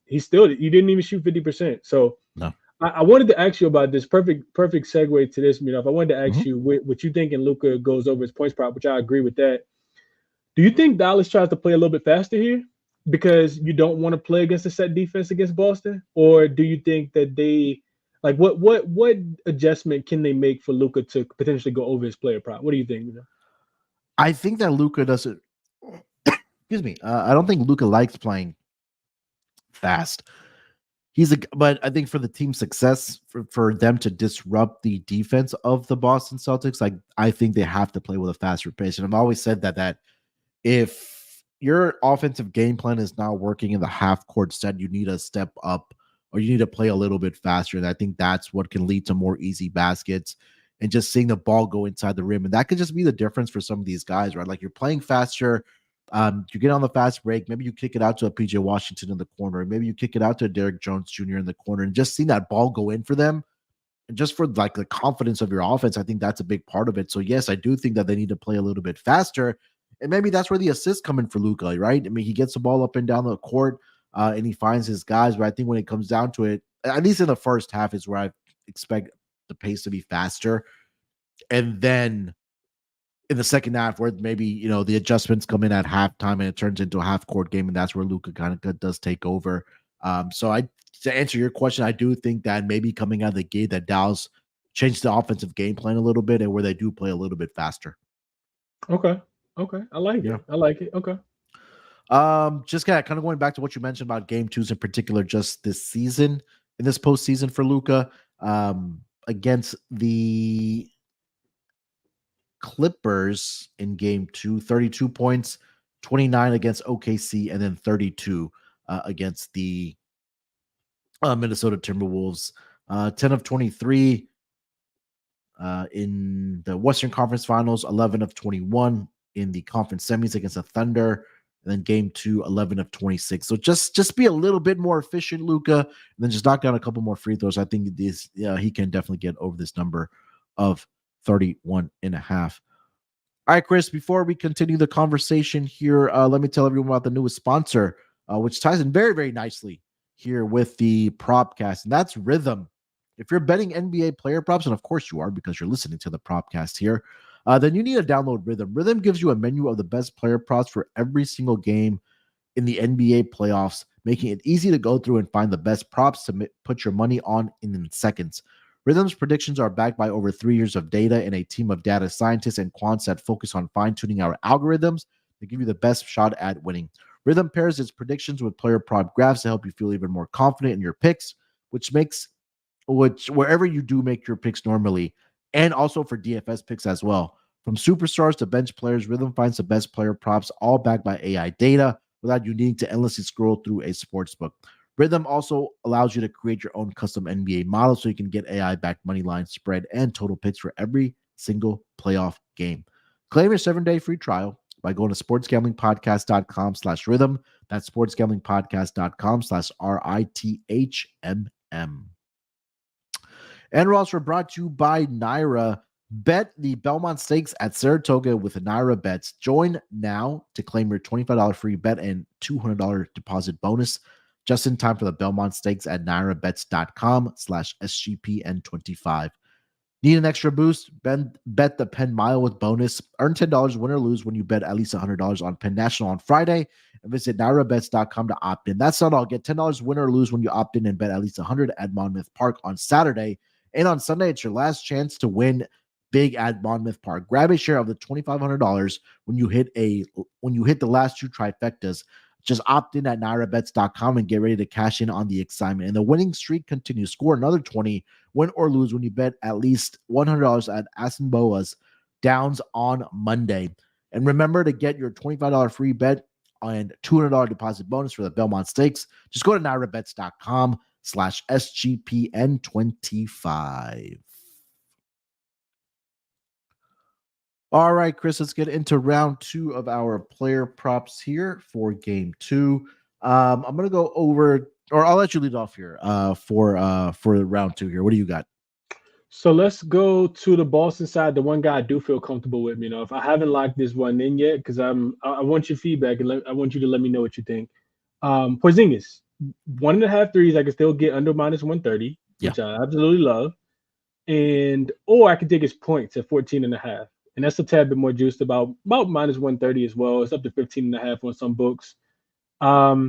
he didn't even shoot 50%. So no. I wanted to ask you about this. Perfect segue to this. If I wanted to ask you what you think, and Luka goes over his points prop, which I agree with that. Do you think Dallas tries to play a little bit faster here because you don't want to play against a set defense against Boston, or do you think that they like what adjustment can they make for Luka to potentially go over his player prop? What do you think? I think that Luka doesn't. Excuse me. I don't think Luka likes playing fast. But I think for the team's success, for them to disrupt the defense of the Boston Celtics, like I think they have to play with a faster pace. And I've always said that if your offensive game plan is not working in the half court set, you need to step up or you need to play a little bit faster. And I think that's what can lead to more easy baskets and just seeing the ball go inside the rim. And that could just be the difference for some of these guys, right? Like you're playing faster. You get on the fast break. Maybe you kick it out to a PJ Washington in the corner. Maybe you kick it out to a Derrick Jones Jr. in the corner, and just seeing that ball go in for them, and just for like the confidence of your offense, I think that's a big part of it. So yes, I do think that they need to play a little bit faster, and maybe that's where the assists come in for Luka, right? I mean, he gets the ball up and down the court, and he finds his guys. But I think when it comes down to it, at least in the first half, is where I expect the pace to be faster, and then in the second half where maybe, the adjustments come in at halftime and it turns into a half court game. And that's where Luka kind of does take over. To answer your question, I do think that maybe coming out of the gate that Dallas changed the offensive game plan a little bit and where they do play a little bit faster. Okay. I like it. I like it. Okay. Just kind of going back to what you mentioned about game 2s in particular, just this season, in this postseason for Luka, against the Clippers in game 2, 32 points, 29 against OKC, and then 32 against the Minnesota Timberwolves. 10 of 23 in the Western Conference Finals, 11 of 21 in the conference semis against the Thunder, and then game 2, 11 of 26. So just be a little bit more efficient, Luka, and then just knock down a couple more free throws. I think he can definitely get over this number of 31.5. All right, Chris, before we continue the conversation here, let me tell everyone about the newest sponsor, which ties in very, very nicely here with the Propcast, and that's Rhythm. If you're betting NBA player props, and of course you are because you're listening to the Propcast here, then you need to download Rhythm. Rhythm gives you a menu of the best player props for every single game in the NBA playoffs, making it easy to go through and find the best props to put your money on in seconds. Rhythm's predictions are backed by over 3 years of data and a team of data scientists and quants that focus on fine-tuning our algorithms to give you the best shot at winning. Rhythm pairs its predictions with player prop graphs to help you feel even more confident in your picks, which wherever you do make your picks normally, and also for DFS picks as well. From superstars to bench players, Rhythm finds the best player props, all backed by AI data, without you needing to endlessly scroll through a sportsbook. Rhythm also allows you to create your own custom NBA model so you can get AI-backed money line, spread, and total picks for every single playoff game. Claim your 7-day free trial by going to sportsgamblingpodcast.com/rhythm. That's sportsgamblingpodcast.com/RITHMM. And we're also brought to you by Naira. Bet the Belmont Stakes at Saratoga with Naira Bets. Join now to claim your $25 free bet and $200 deposit bonus. just in time for the Belmont Stakes at nairabets.com/SGPN25. Need an extra boost? Bet the Penn Mile with bonus. Earn $10 win or lose when you bet at least $100 on Penn National on Friday. And visit nairabets.com to opt in. That's not all. Get $10 win or lose when you opt in and bet at least 100 at Monmouth Park on Saturday. And on Sunday, it's your last chance to win big at Monmouth Park. Grab a share of the $2,500 when you hit the last two trifectas. Just opt in at nairabets.com and get ready to cash in on the excitement. And the winning streak continues. Score another 20, win or lose when you bet at least $100 at Asimboa's Downs on Monday. And remember to get your $25 free bet and $200 deposit bonus for the Belmont Stakes. Just go to nairabets.com/SGPN25. All right, Chris, let's get into round 2 of our player props here for game 2. I'm going to go over, or I'll let you lead off here for round 2 here. What do you got? So let's go to the Boston side, the one guy I do feel comfortable with. If I haven't locked this one in yet, because I want your feedback and I want you to let me know what you think. Porzingis, 1.5 threes, I can still get under -130, which I absolutely love. Or I could take his points at 14.5. And that's a tad bit more juiced, about -130 as well. It's up to 15.5 on some books. I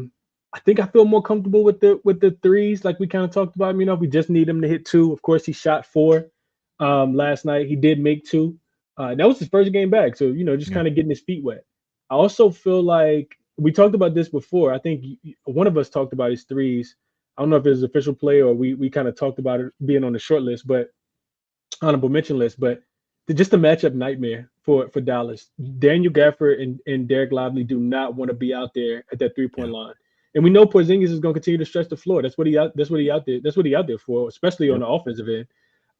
think I feel more comfortable with the threes, like we kind of talked about. We just need him to hit 2. Of course, he shot 4 last night. He did make 2. That was his first game back, so just kind of getting his feet wet. I also feel like we talked about this before. I think one of us talked about his threes. I don't know if it was official play or we kind of talked about it being on the short list, but honorable mention list. But just a matchup nightmare for Dallas. Daniel Gafford and Derek Lively do not want to be out there at that 3-point line. And we know Porzingis is going to continue to stretch the floor. That's what he out there for, especially on the offensive end.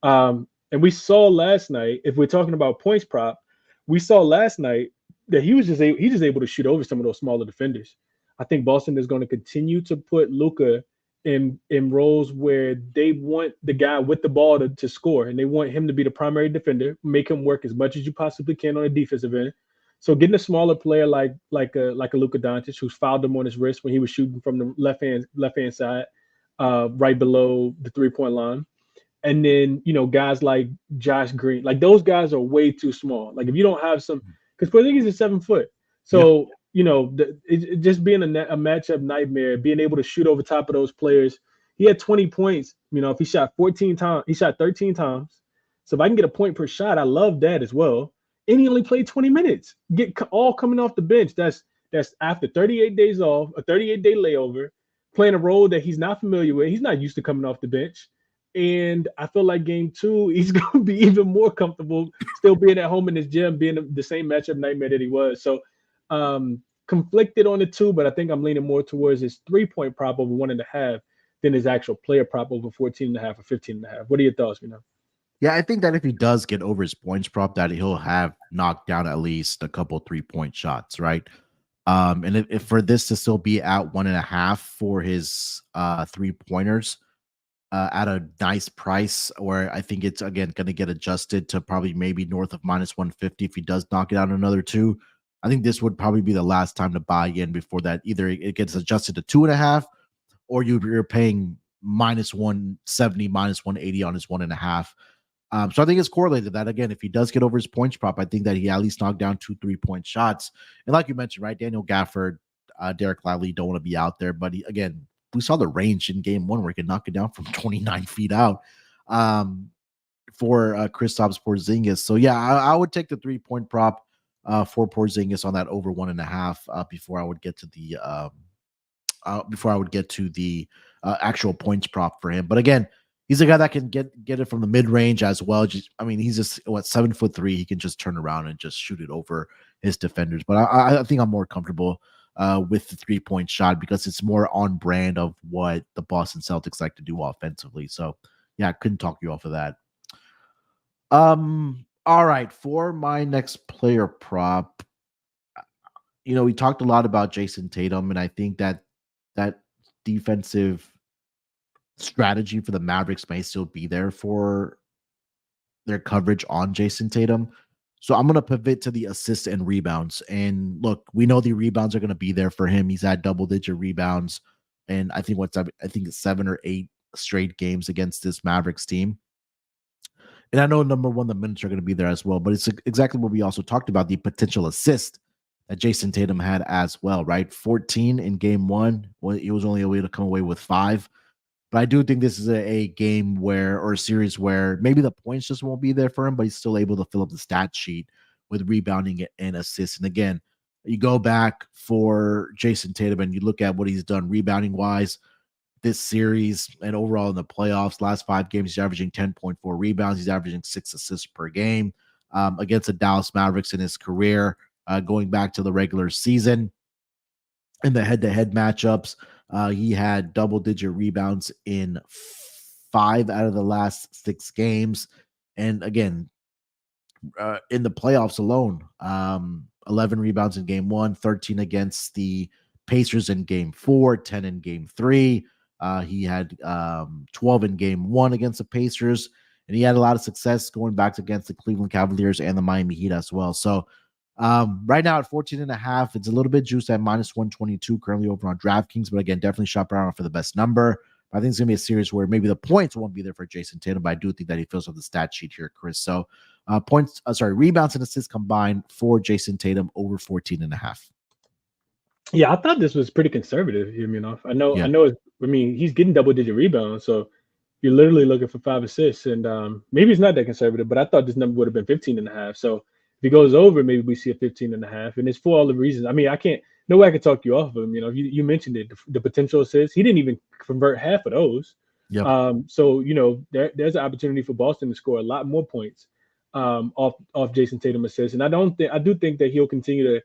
And we saw last night, if we're talking about points prop, we saw last night that he's just able to shoot over some of those smaller defenders. I think Boston is going to continue to put Luka in roles where they want the guy with the ball to score, and they want him to be the primary defender, make him work as much as you possibly can on the defensive end. So getting a smaller player like a Luka Doncic, who's fouled him on his wrist when he was shooting from the left hand side, right below the 3-point line, and then guys like Josh Green, like those guys are way too small. Like if you don't have some, because Porzingis is 7 foot, so. It just being a matchup nightmare, being able to shoot over top of those players. He had 20 points. If he shot 14 times, he shot 13 times. So if I can get a point per shot, I love that as well. And he only played 20 minutes. Get all coming off the bench. That's after 38 days off, a 38-day layover, playing a role that he's not familiar with. He's not used to coming off the bench. And I feel like game 2, he's going to be even more comfortable still being at home in his gym, being the same matchup nightmare that he was. So conflicted on the 2, but I think I'm leaning more towards his 3-point prop over 1.5 than his actual player prop over 14.5 or 15.5. What are your thoughts, Yeah, I think that if he does get over his points prop, that he'll have knocked down at least a couple 3-point shots, right? And if for this to still be at 1.5 for his 3-pointers at a nice price, or I think it's again going to get adjusted to probably maybe north of -150 if he does knock it out another 2. I think this would probably be the last time to buy in before that. Either it gets adjusted to 2.5, or you're paying -170, -180 on his 1.5. So I think it's correlated to that. Again, if he does get over his points prop, I think that he at least knocked down 2 3-point shots. And like you mentioned, right, Daniel Gafford, Derek Lively don't want to be out there. But again, we saw the range in game 1 where he could knock it down from 29 feet out for Kristaps Porzingis. So yeah, I would take the 3-point prop for Porzingis on that over 1.5 before I would get to the actual points prop for him. But again, he's a guy that can get it from the mid range as well. He's just 7'3". He can just turn around and just shoot it over his defenders. But I think I'm more comfortable with the 3-point shot because it's more on brand of what the Boston Celtics like to do offensively. So yeah, I couldn't talk you off of that. All right, for my next player prop, we talked a lot about Jason Tatum, and I think that defensive strategy for the Mavericks may still be there for their coverage on Jason Tatum. So I'm going to pivot to the assists and rebounds. And look, we know the rebounds are going to be there for him. He's had double-digit rebounds and I think it's 7 or 8 straight games against this Mavericks team. And I know number one, the minutes are going to be there as well, but it's exactly what we also talked about, the potential assist that Jason Tatum had as well, right? 14 in game one. Well, he was only able to come away with 5. But I do think this is a game or a series where maybe the points just won't be there for him, but he's still able to fill up the stat sheet with rebounding and assists. And again, you go back for Jason Tatum and you look at what he's done rebounding wise this series and overall in the playoffs. Last 5 games, he's averaging 10.4 rebounds. He's averaging 6 assists per game against the Dallas Mavericks in his career, going back to the regular season. In the head-to-head matchups, he had double-digit rebounds in 5 out of the last 6 games. And again, in the playoffs alone, 11 rebounds in game 1, 13 against the Pacers in game 4, 10 in game 3. He had 12 in game 1 against the Pacers, and he had a lot of success going back against the Cleveland Cavaliers and the Miami Heat as well. So right now at 14.5, it's a little bit juiced at -122 currently over on DraftKings, but again, definitely shop around for the best number. I think it's gonna be a series where maybe the points won't be there for Jason Tatum, but I do think that he fills up the stat sheet here, Chris. So rebounds and assists combined for Jason Tatum over 14.5. Yeah, I thought this was pretty conservative. You know, I know, Yeah. I mean, he's getting double-digit rebounds, so you're literally looking for 5 assists, and maybe it's not that conservative, but I thought this number would have been 15.5. So if he goes over, maybe we see a 15.5, and it's for all the reasons. I mean, no way I could talk you off of him. You know, you mentioned it, the potential assists. He didn't even convert half of those. Yep. So you know, there's an opportunity for Boston to score a lot more points off Jason Tatum assists, and I do think that he'll continue to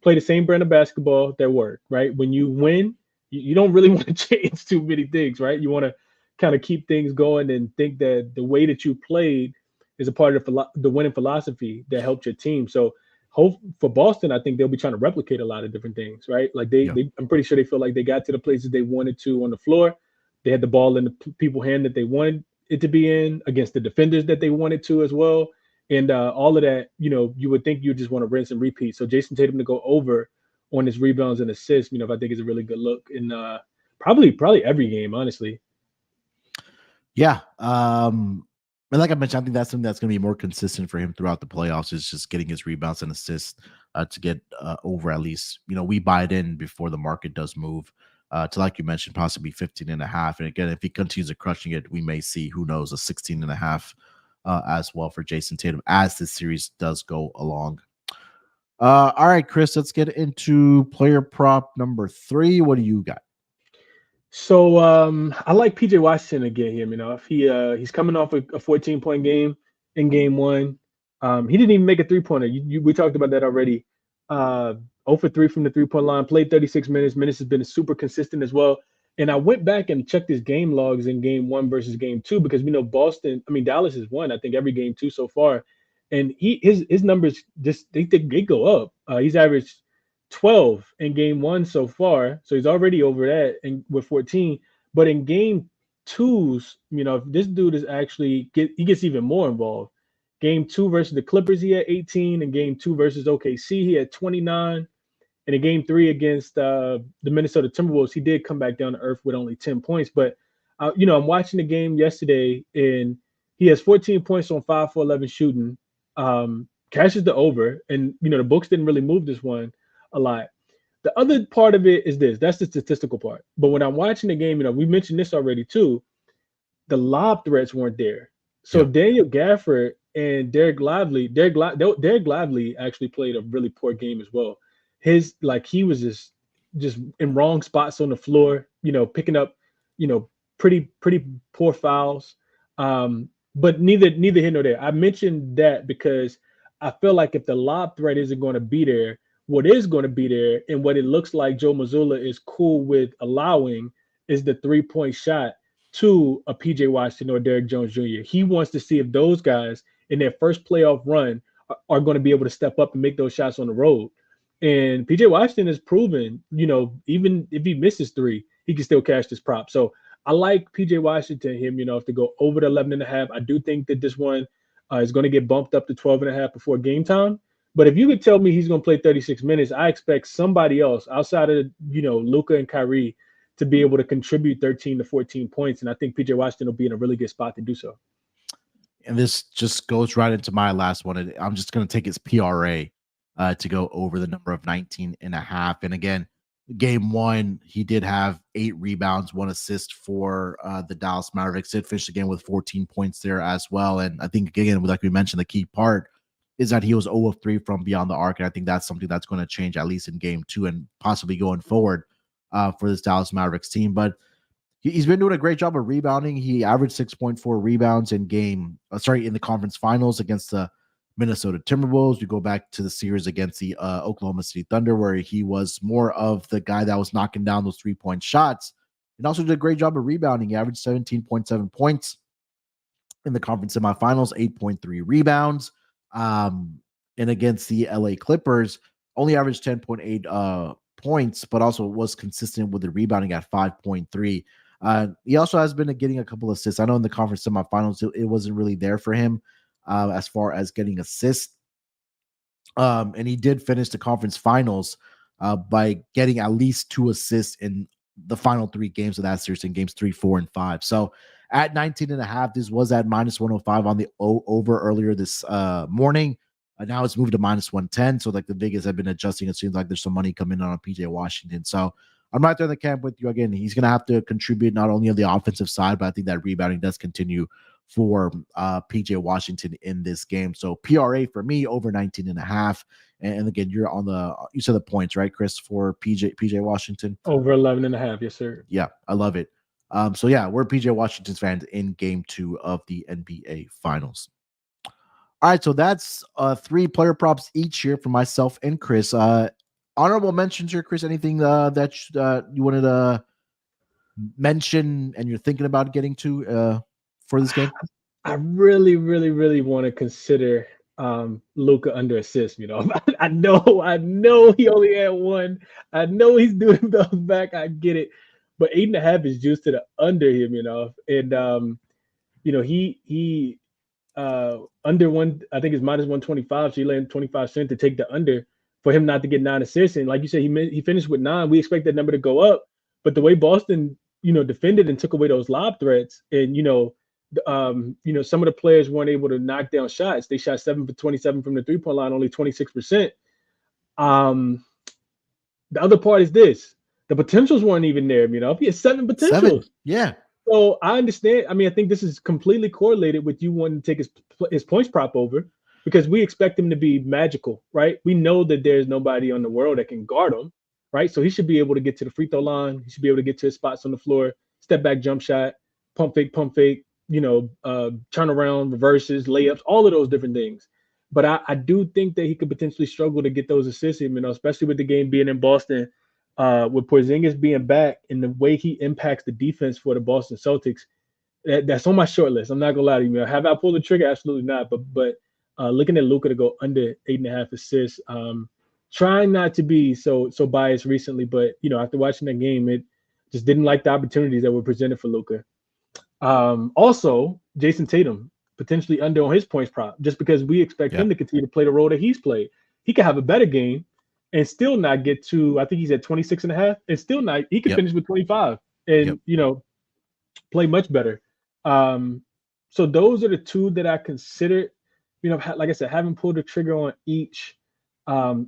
play the same brand of basketball that work, right? When you win, you don't really want to change too many things, right? You want to kind of keep things going and think that the way that you played is a part of the winning philosophy that helped your team. So hope for Boston, I think they'll be trying to replicate a lot of different things, right? Like I'm pretty sure they feel like they got to the places they wanted to on the floor. They had the ball in the people's hand that they wanted it to be in against the defenders that they wanted to as well. And all of that, you know, you would think you just want to rinse and repeat. So Jason Tatum to go over on his rebounds and assists, you know, I think is a really good look in probably every game, honestly. Yeah. And like I mentioned, I think that's something that's going to be more consistent for him throughout the playoffs is just getting his rebounds and assists to get over at least, you know, we buy it in before the market does move to, like you mentioned, possibly 15.5. And again, if he continues to crushing it, we may see, who knows, a 16.5 as well for Jason Tatum as this series does go along. All right, Chris, let's get into player prop number 3. What do you got? So I like PJ Washington again here. You know, if he's coming off a 14-point game in game 1. He didn't even make a 3-pointer. We talked about that already. 0 for 3 from the 3-point line, played 36 minutes. Minutes has been super consistent as well. And I went back and checked his game logs in game 1 versus game 2 because we know Dallas has won, I think, every game 2 so far. And his numbers just they go up. He's averaged 12 in game 1 so far. So he's already over that and with 14. But in game 2s, you know, this dude is actually he gets even more involved. Game 2 versus the Clippers, he had 18. In game 2 versus OKC, he had 29. And in game 3 against the Minnesota Timberwolves, he did come back down to earth with only 10 points. But, you know, I'm watching the game yesterday, and he has 14 points on 5 for 11 shooting, cashes the over. And, you know, the books didn't really move this one a lot. The other part of it is this. That's the statistical part. But when I'm watching the game, you know, we mentioned this already too, the lob threats weren't there. So Daniel Gafford and Derek Lively actually played a really poor game as well. He was just in wrong spots on the floor, you know, picking up, you know, pretty poor fouls. But neither here nor there. I mentioned that because I feel like if the lob threat isn't going to be there, what is going to be there and what it looks like Joe Mazzulla is cool with allowing is the 3-point shot to a PJ Washington or Derrick Jones Jr. He wants to see if those guys in their first playoff run are going to be able to step up and make those shots on the road. And PJ Washington has proven, you know, even if he misses 3, he can still cash this prop. So I like PJ Washington, you know, to go over the 11.5. I do think that this one is going to get bumped up to 12.5 before game time. But if you could tell me he's going to play 36 minutes, I expect somebody else outside of, you know, Luka and Kyrie to be able to contribute 13 to 14 points. And I think PJ Washington will be in a really good spot to do so. And this just goes right into my last one. I'm just going to take his PRA to go over the number of 19.5. And again, game one, he did have 8 rebounds, 1 assist for the Dallas Mavericks. Did finish the game with 14 points there as well. And I think, again, like we mentioned, the key part is that he was 0 of 3 from beyond the arc. And I think that's something that's going to change at least in game 2 and possibly going forward for this Dallas Mavericks team. But he's been doing a great job of rebounding. He averaged 6.4 rebounds in the conference finals against the Minnesota Timberwolves. We go back to the series against the Oklahoma City Thunder, where he was more of the guy that was knocking down those 3-point shots, and also did a great job of rebounding. He averaged 17.7 points in the conference semifinals, 8.3 rebounds. And against the LA Clippers, only averaged 10.8 points, but also was consistent with the rebounding at 5.3. He also has been getting a couple assists. I know in the conference semifinals, it wasn't really there for him as far as getting assists. And he did finish the conference finals by getting at least 2 assists in the final 3 games of that series, in games 3, 4, and 5. So at 19.5, this was at -105 on the over earlier this morning. Now it's moved to -110. So like the Vegas have been adjusting. It seems like there's some money coming in on PJ Washington. So I'm right there in the camp with you. Again, he's going to have to contribute not only on the offensive side, but I think that rebounding does continue for PJ Washington in this game. So PRA for me over 19.5. And again, you said the points, right, Chris, for PJ Washington? Over 11.5. Yes, sir. Yeah, I love it. So yeah, we're PJ Washington's fans in game 2 of the NBA Finals. All right, so that's 3 player props each here for myself and Chris. Honorable mentions here, Chris. Anything that you wanted to mention and you're thinking about getting to for this game? I really, really, really want to consider Luka under assist. I know he only had 1. I know he's doing those back. I get it, but 8.5 is juiced to the under him. And he under 1. I think it's -125. So he landed 25 cents to take the under for him not to get 9 assists. And like you said, he finished with 9. We expect that number to go up, but the way Boston defended and took away those lob threats, and some of the players weren't able to knock down shots. They shot 7 for 27 from the 3-point line, only 26%. The other part is this: the potentials weren't even there. He had 7 potentials. 7, yeah. So I understand. I think this is completely correlated with you wanting to take his points prop over, because we expect him to be magical, right? We know that there's nobody on the world that can guard him, right? So he should be able to get to the free throw line. He should be able to get to his spots on the floor, step back, jump shot, pump fake, turn around, reverses, layups, all of those different things. But I do think that he could potentially struggle to get those assists, especially with the game being in Boston, with Porzingis being back, and the way he impacts the defense for the Boston Celtics. That's on my short list. I'm not gonna lie to you. Have I pulled the trigger? Absolutely not. But looking at Luka to go under 8.5 assists, trying not to be so biased recently, but after watching that game, it just didn't like the opportunities that were presented for Luka. Also, Jason Tatum potentially under on his points prop, just because we expect him to continue to play the role that he's played. He could have a better game and still not get to, I think he's at 26.5, and still not, he could finish with 25 and, play much better. So those are the 2 that I considered. Like I said, haven't pulled the trigger on each.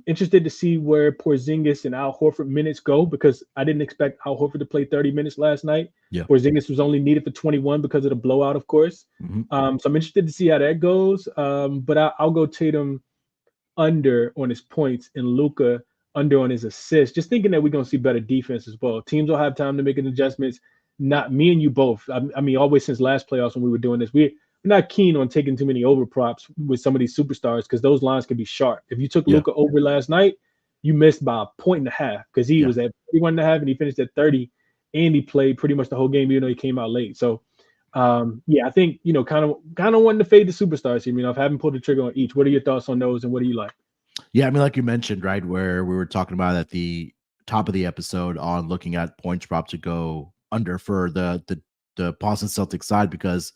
Interested to see where Porzingis and Al Horford minutes go, because I didn't expect Al Horford to play 30 minutes last night. Porzingis was only needed for 21 because of the blowout, of course. So I'm interested to see how that goes. But I'll go Tatum under on his points and Luka under on his assists, just thinking that we're going to see better defense as well. Teams will have time to make adjustments. Not me and you both. Always since last playoffs when we were doing this, we're not keen on taking too many over props with some of these superstars, because those lines can be sharp. If you took Luka over last night, you missed by 1.5, because he was at 31.5 and he finished at 30, and he played pretty much the whole game, even though he came out late. So, I think kind of wanting to fade the superstars here. I haven't pulled the trigger on each. What are your thoughts on those, and what do you like? Yeah, like you mentioned, right, where we were talking about at the top of the episode on looking at points prop to go under for the Boston Celtics side, because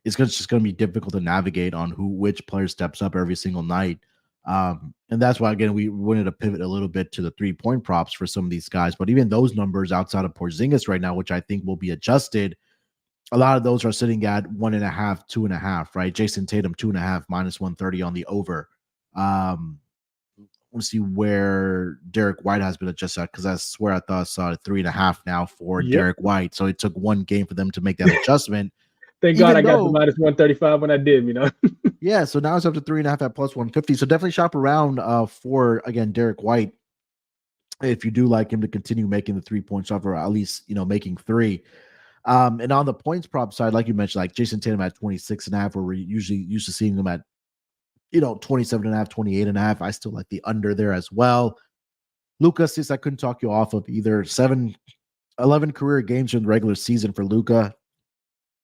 it's just going to be difficult to navigate on which player steps up every single night. And that's why, again, we wanted to pivot a little bit to the 3-point props for some of these guys. But even those numbers outside of Porzingis right now, which I think will be adjusted, a lot of those are sitting at 1.5, 2.5, right? Jason Tatum, 2.5, -130 on the over. Let's see where Derek White has been adjusted, because I swear I thought I saw 3.5 now for Yep. Derek White. So it took one game for them to make that adjustment. Thank God I got the -135 when I did, Yeah, so now it's up to 3.5 at +150. So definitely shop around for, again, Derek White, if you do like him to continue making the 3-point shot, or at least, making three. And on the points prop side, like you mentioned, like Jason Tatum at 26.5, where we're usually used to seeing him at 27.5, 28.5. I still like the under there as well. Luka, since I couldn't talk you off of either 11 career games in the regular season for Luka,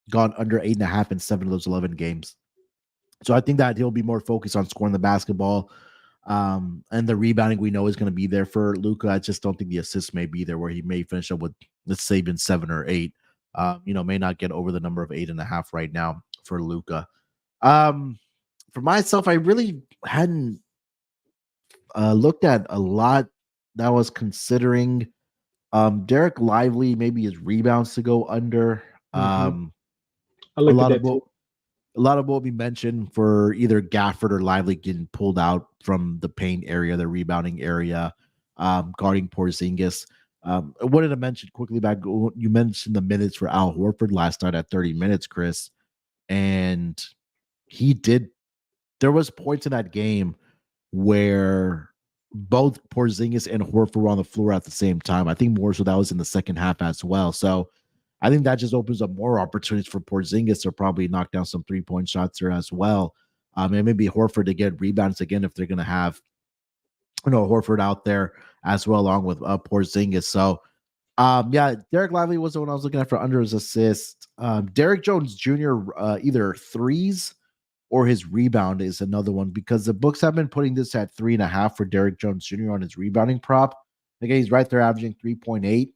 gone under 8.5 in 7 of those 11 games. So I think that he'll be more focused on scoring the basketball. And the rebounding we know is going to be there for Luka. I just don't think the assists may be there, where he may finish up with, let's say, even 7 or 8. May not get over the number of 8.5 right now for Luka. For myself, I really hadn't looked at a lot that I was considering. Derek Lively, maybe his rebounds to go under. I A looked at lot of that too. a lot of what we mentioned for either Gafford or Lively getting pulled out from the paint area, the rebounding area, guarding Porzingis. I wanted to mention quickly back, you mentioned the minutes for Al Horford last night at 30 minutes, Chris. And there was points in that game where both Porzingis and Horford were on the floor at the same time. I think more so that was in the second half as well. So I think that just opens up more opportunities for Porzingis to probably knock down some 3-point shots there as well. And maybe Horford to get rebounds again if they're going to have, Horford out there as well, along with Porzingis. So, yeah, Derek Lively was the one I was looking at for under his assist. Derek Jones Jr., either threes or his rebound is another one, because the books have been putting this at 3.5 for Derek Jones Jr. on his rebounding prop. Again, he's right there averaging 3.8.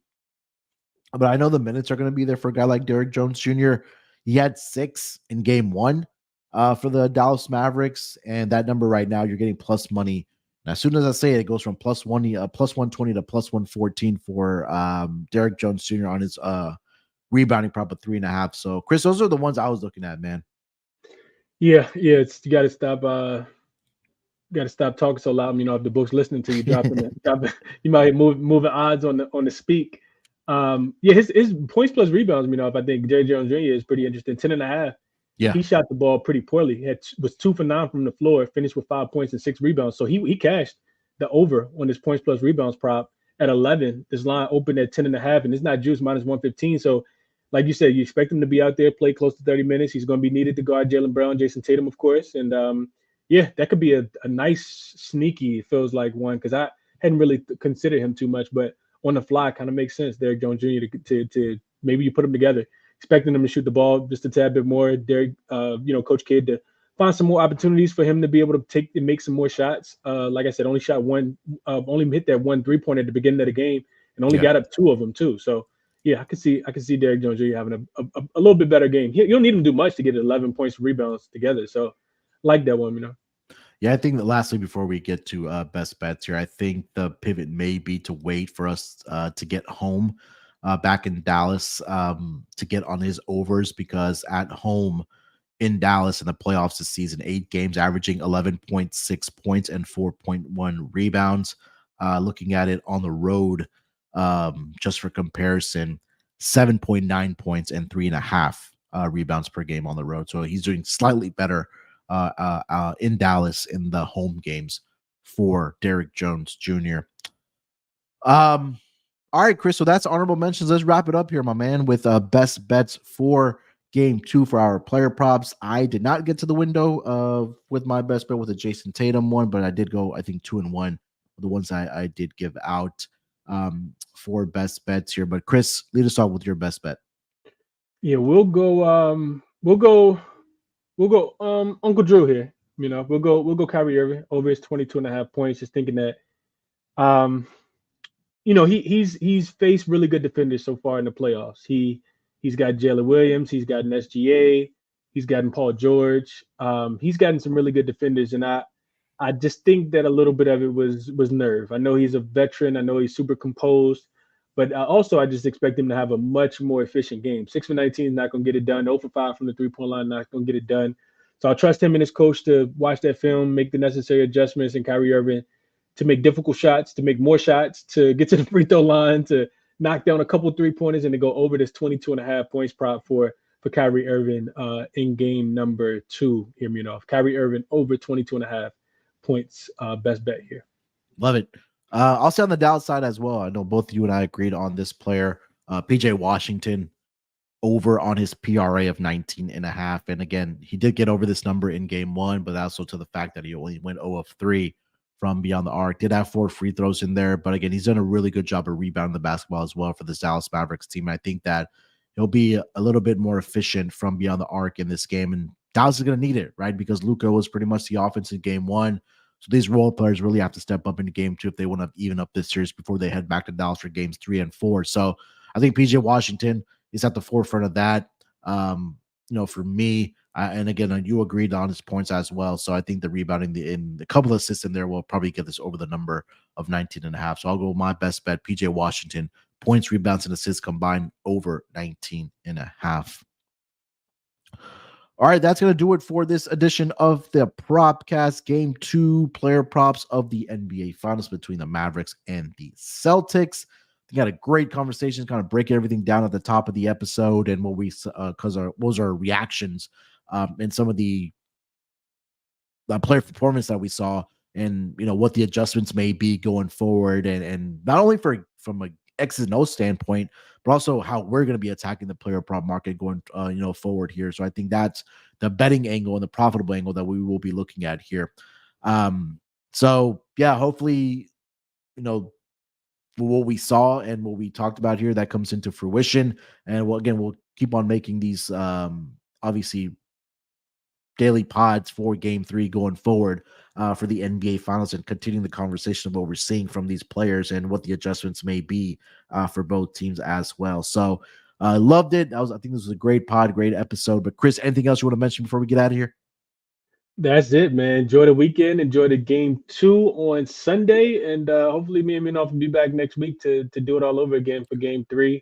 But I know the minutes are going to be there for a guy like Derek Jones Jr. He had 6 in game 1 for the Dallas Mavericks, and that number right now, you're getting plus money. And as soon as I say it, it goes from plus 120 to plus 114 for Derek Jones Jr. on his rebounding prop of 3.5. So, Chris, those are the ones I was looking at, man. Yeah, you got to stop talking so loud. If the book's listening to you, you might moving odds on the speak. Yeah, his points plus rebounds. If I think Jerry Jones Jr. is pretty interesting. 10.5. Yeah, He shot the ball pretty poorly. He was 2 for 9 from the floor. Finished with 5 points and 6 rebounds. So he cashed the over on his points plus rebounds prop at 11. This line opened at 10.5, and it's not juice -115. So, like you said, you expect him to be out there, play close to 30 minutes. He's going to be needed to guard Jaylen Brown, Jason Tatum, of course, and yeah, that could be a nice sneaky, it feels like one, because I hadn't really considered him too much, but on the fly kind of makes sense. Derek Jones Jr. to maybe you put them together, expecting them to shoot the ball just a tad bit more. Derek, Coach Kidd to find some more opportunities for him to be able to take and make some more shots. Like I said, only shot one, only hit that 1 3-pointer at the beginning of the game, and only got up 2 of them too. So yeah, I can see Derek Jones Jr. having a little bit better game. You don't need him to do much to get 11 points, rebounds together. So like that one. Yeah, I think that lastly, before we get to best bets here, I think the pivot may be to wait for us to get home back in Dallas to get on his overs, because at home in Dallas in the playoffs this season, 8 games, averaging 11.6 points and 4.1 rebounds. Looking at it on the road, just for comparison, 7.9 points and 3.5 rebounds per game on the road. So he's doing slightly better in Dallas in the home games for Derek Jones Jr. All right, Chris. So that's honorable mentions. Let's wrap it up here, my man, with best bets for game 2 for our player props. I did not get to the window with my best bet with a Jason Tatum one, but I did go, I think, 2-1. The ones I did give out for best bets here. But Chris, lead us off with your best bet. Yeah, we'll go. Uncle Drew here. We'll go Kyrie Irving over his 22.5 points. Just thinking that, he's faced really good defenders so far in the playoffs. He's got Jalen Williams. He's got an SGA. He's gotten Paul George. He's gotten some really good defenders, and I just think that a little bit of it was nerve. I know he's a veteran. I know he's super composed, but also I just expect him to have a much more efficient game. 6 for 19 is not going to get it done. 0 for 5 from the 3-point line, not going to get it done. So I'll trust him and his coach to watch that film, make the necessary adjustments, and Kyrie Irving to make difficult shots, to make more shots, to get to the free throw line, to knock down a couple 3-pointers, and to go over this 22 and a half points prop for Kyrie Irving in game number 2 here, Munaf. Kyrie Irving over 22 and a half points, best bet here. Love it. I'll say on the downside as well. I know both you and I agreed on this player, PJ Washington, over on his PRA of 19 and a half. And again, he did get over this number in game 1, but also to the fact that he only went 0 of 3 from beyond the arc. Did have 4 free throws in there, but again, he's done a really good job of rebounding the basketball as well for the Dallas Mavericks team. I think that he'll be a little bit more efficient from beyond the arc in this game, and Dallas is going to need it, right? Because Luka was pretty much the offense in game 1. So these role players really have to step up into game 2 if they want to even up this series before they head back to Dallas for games 3 and 4. So I think PJ Washington is at the forefront of that. For me, and again, you agreed on his points as well. So I think the rebounding in the couple of assists in there will probably get this over the number of 19 and a half. So I'll go with my best bet, PJ Washington, points, rebounds, and assists combined over 19 and a half. All right, that's going to do it for this edition of the Propcast. Game 2 player props of the NBA Finals between the Mavericks and the Celtics. We had a great conversation, kind of breaking everything down at the top of the episode, and what was our reactions and some of the player performance that we saw, and what the adjustments may be going forward, and not only from a X's and O standpoint, but also how we're going to be attacking the player prop market going forward here. So I think that's the betting angle and the profitable angle that we will be looking at here. So yeah, hopefully what we saw and what we talked about here, that comes into fruition. And we'll keep on making these obviously daily pods for game 3 going forward for the NBA Finals, and continuing the conversation of what we're seeing from these players and what the adjustments may be for both teams as well. So loved it. I think this was a great pod, great episode. But Chris, anything else you want to mention before we get out of here? That's it, man. Enjoy the weekend. Enjoy the game 2 on Sunday, and hopefully me and Minoff will be back next week to do it all over again for game 3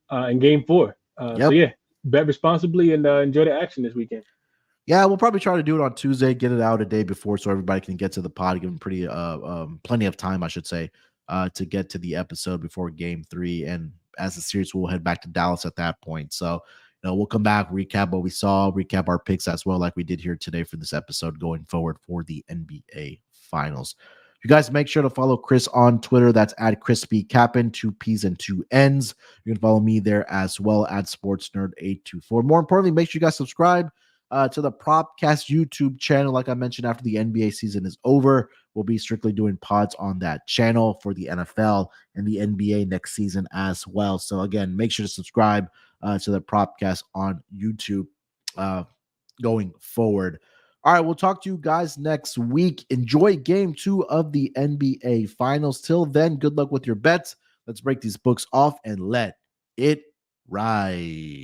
and game 4. So yeah, bet responsibly and enjoy the action this weekend. Yeah, we'll probably try to do it on Tuesday, get it out a day before so everybody can get to the pod, give them plenty of time, I should say, to get to the episode before game 3. And as the series, we'll head back to Dallas at that point. So we'll come back, recap what we saw, recap our picks as well, like we did here today for this episode going forward for the NBA Finals. You guys make sure to follow Chris on Twitter. That's at ChrisBeCappinn, 2 P's and 2 N's. You can follow me there as well at SportsNerd824. More importantly, make sure you guys subscribe to the Propcast YouTube channel. Like I mentioned, after the NBA season is over, we'll be strictly doing pods on that channel for the NFL and the NBA next season as well. So again, make sure to subscribe to the Propcast on YouTube going forward. All right, we'll talk to you guys next week. Enjoy game 2 of the NBA Finals. Till then, good luck with your bets. Let's break these books off and let it ride.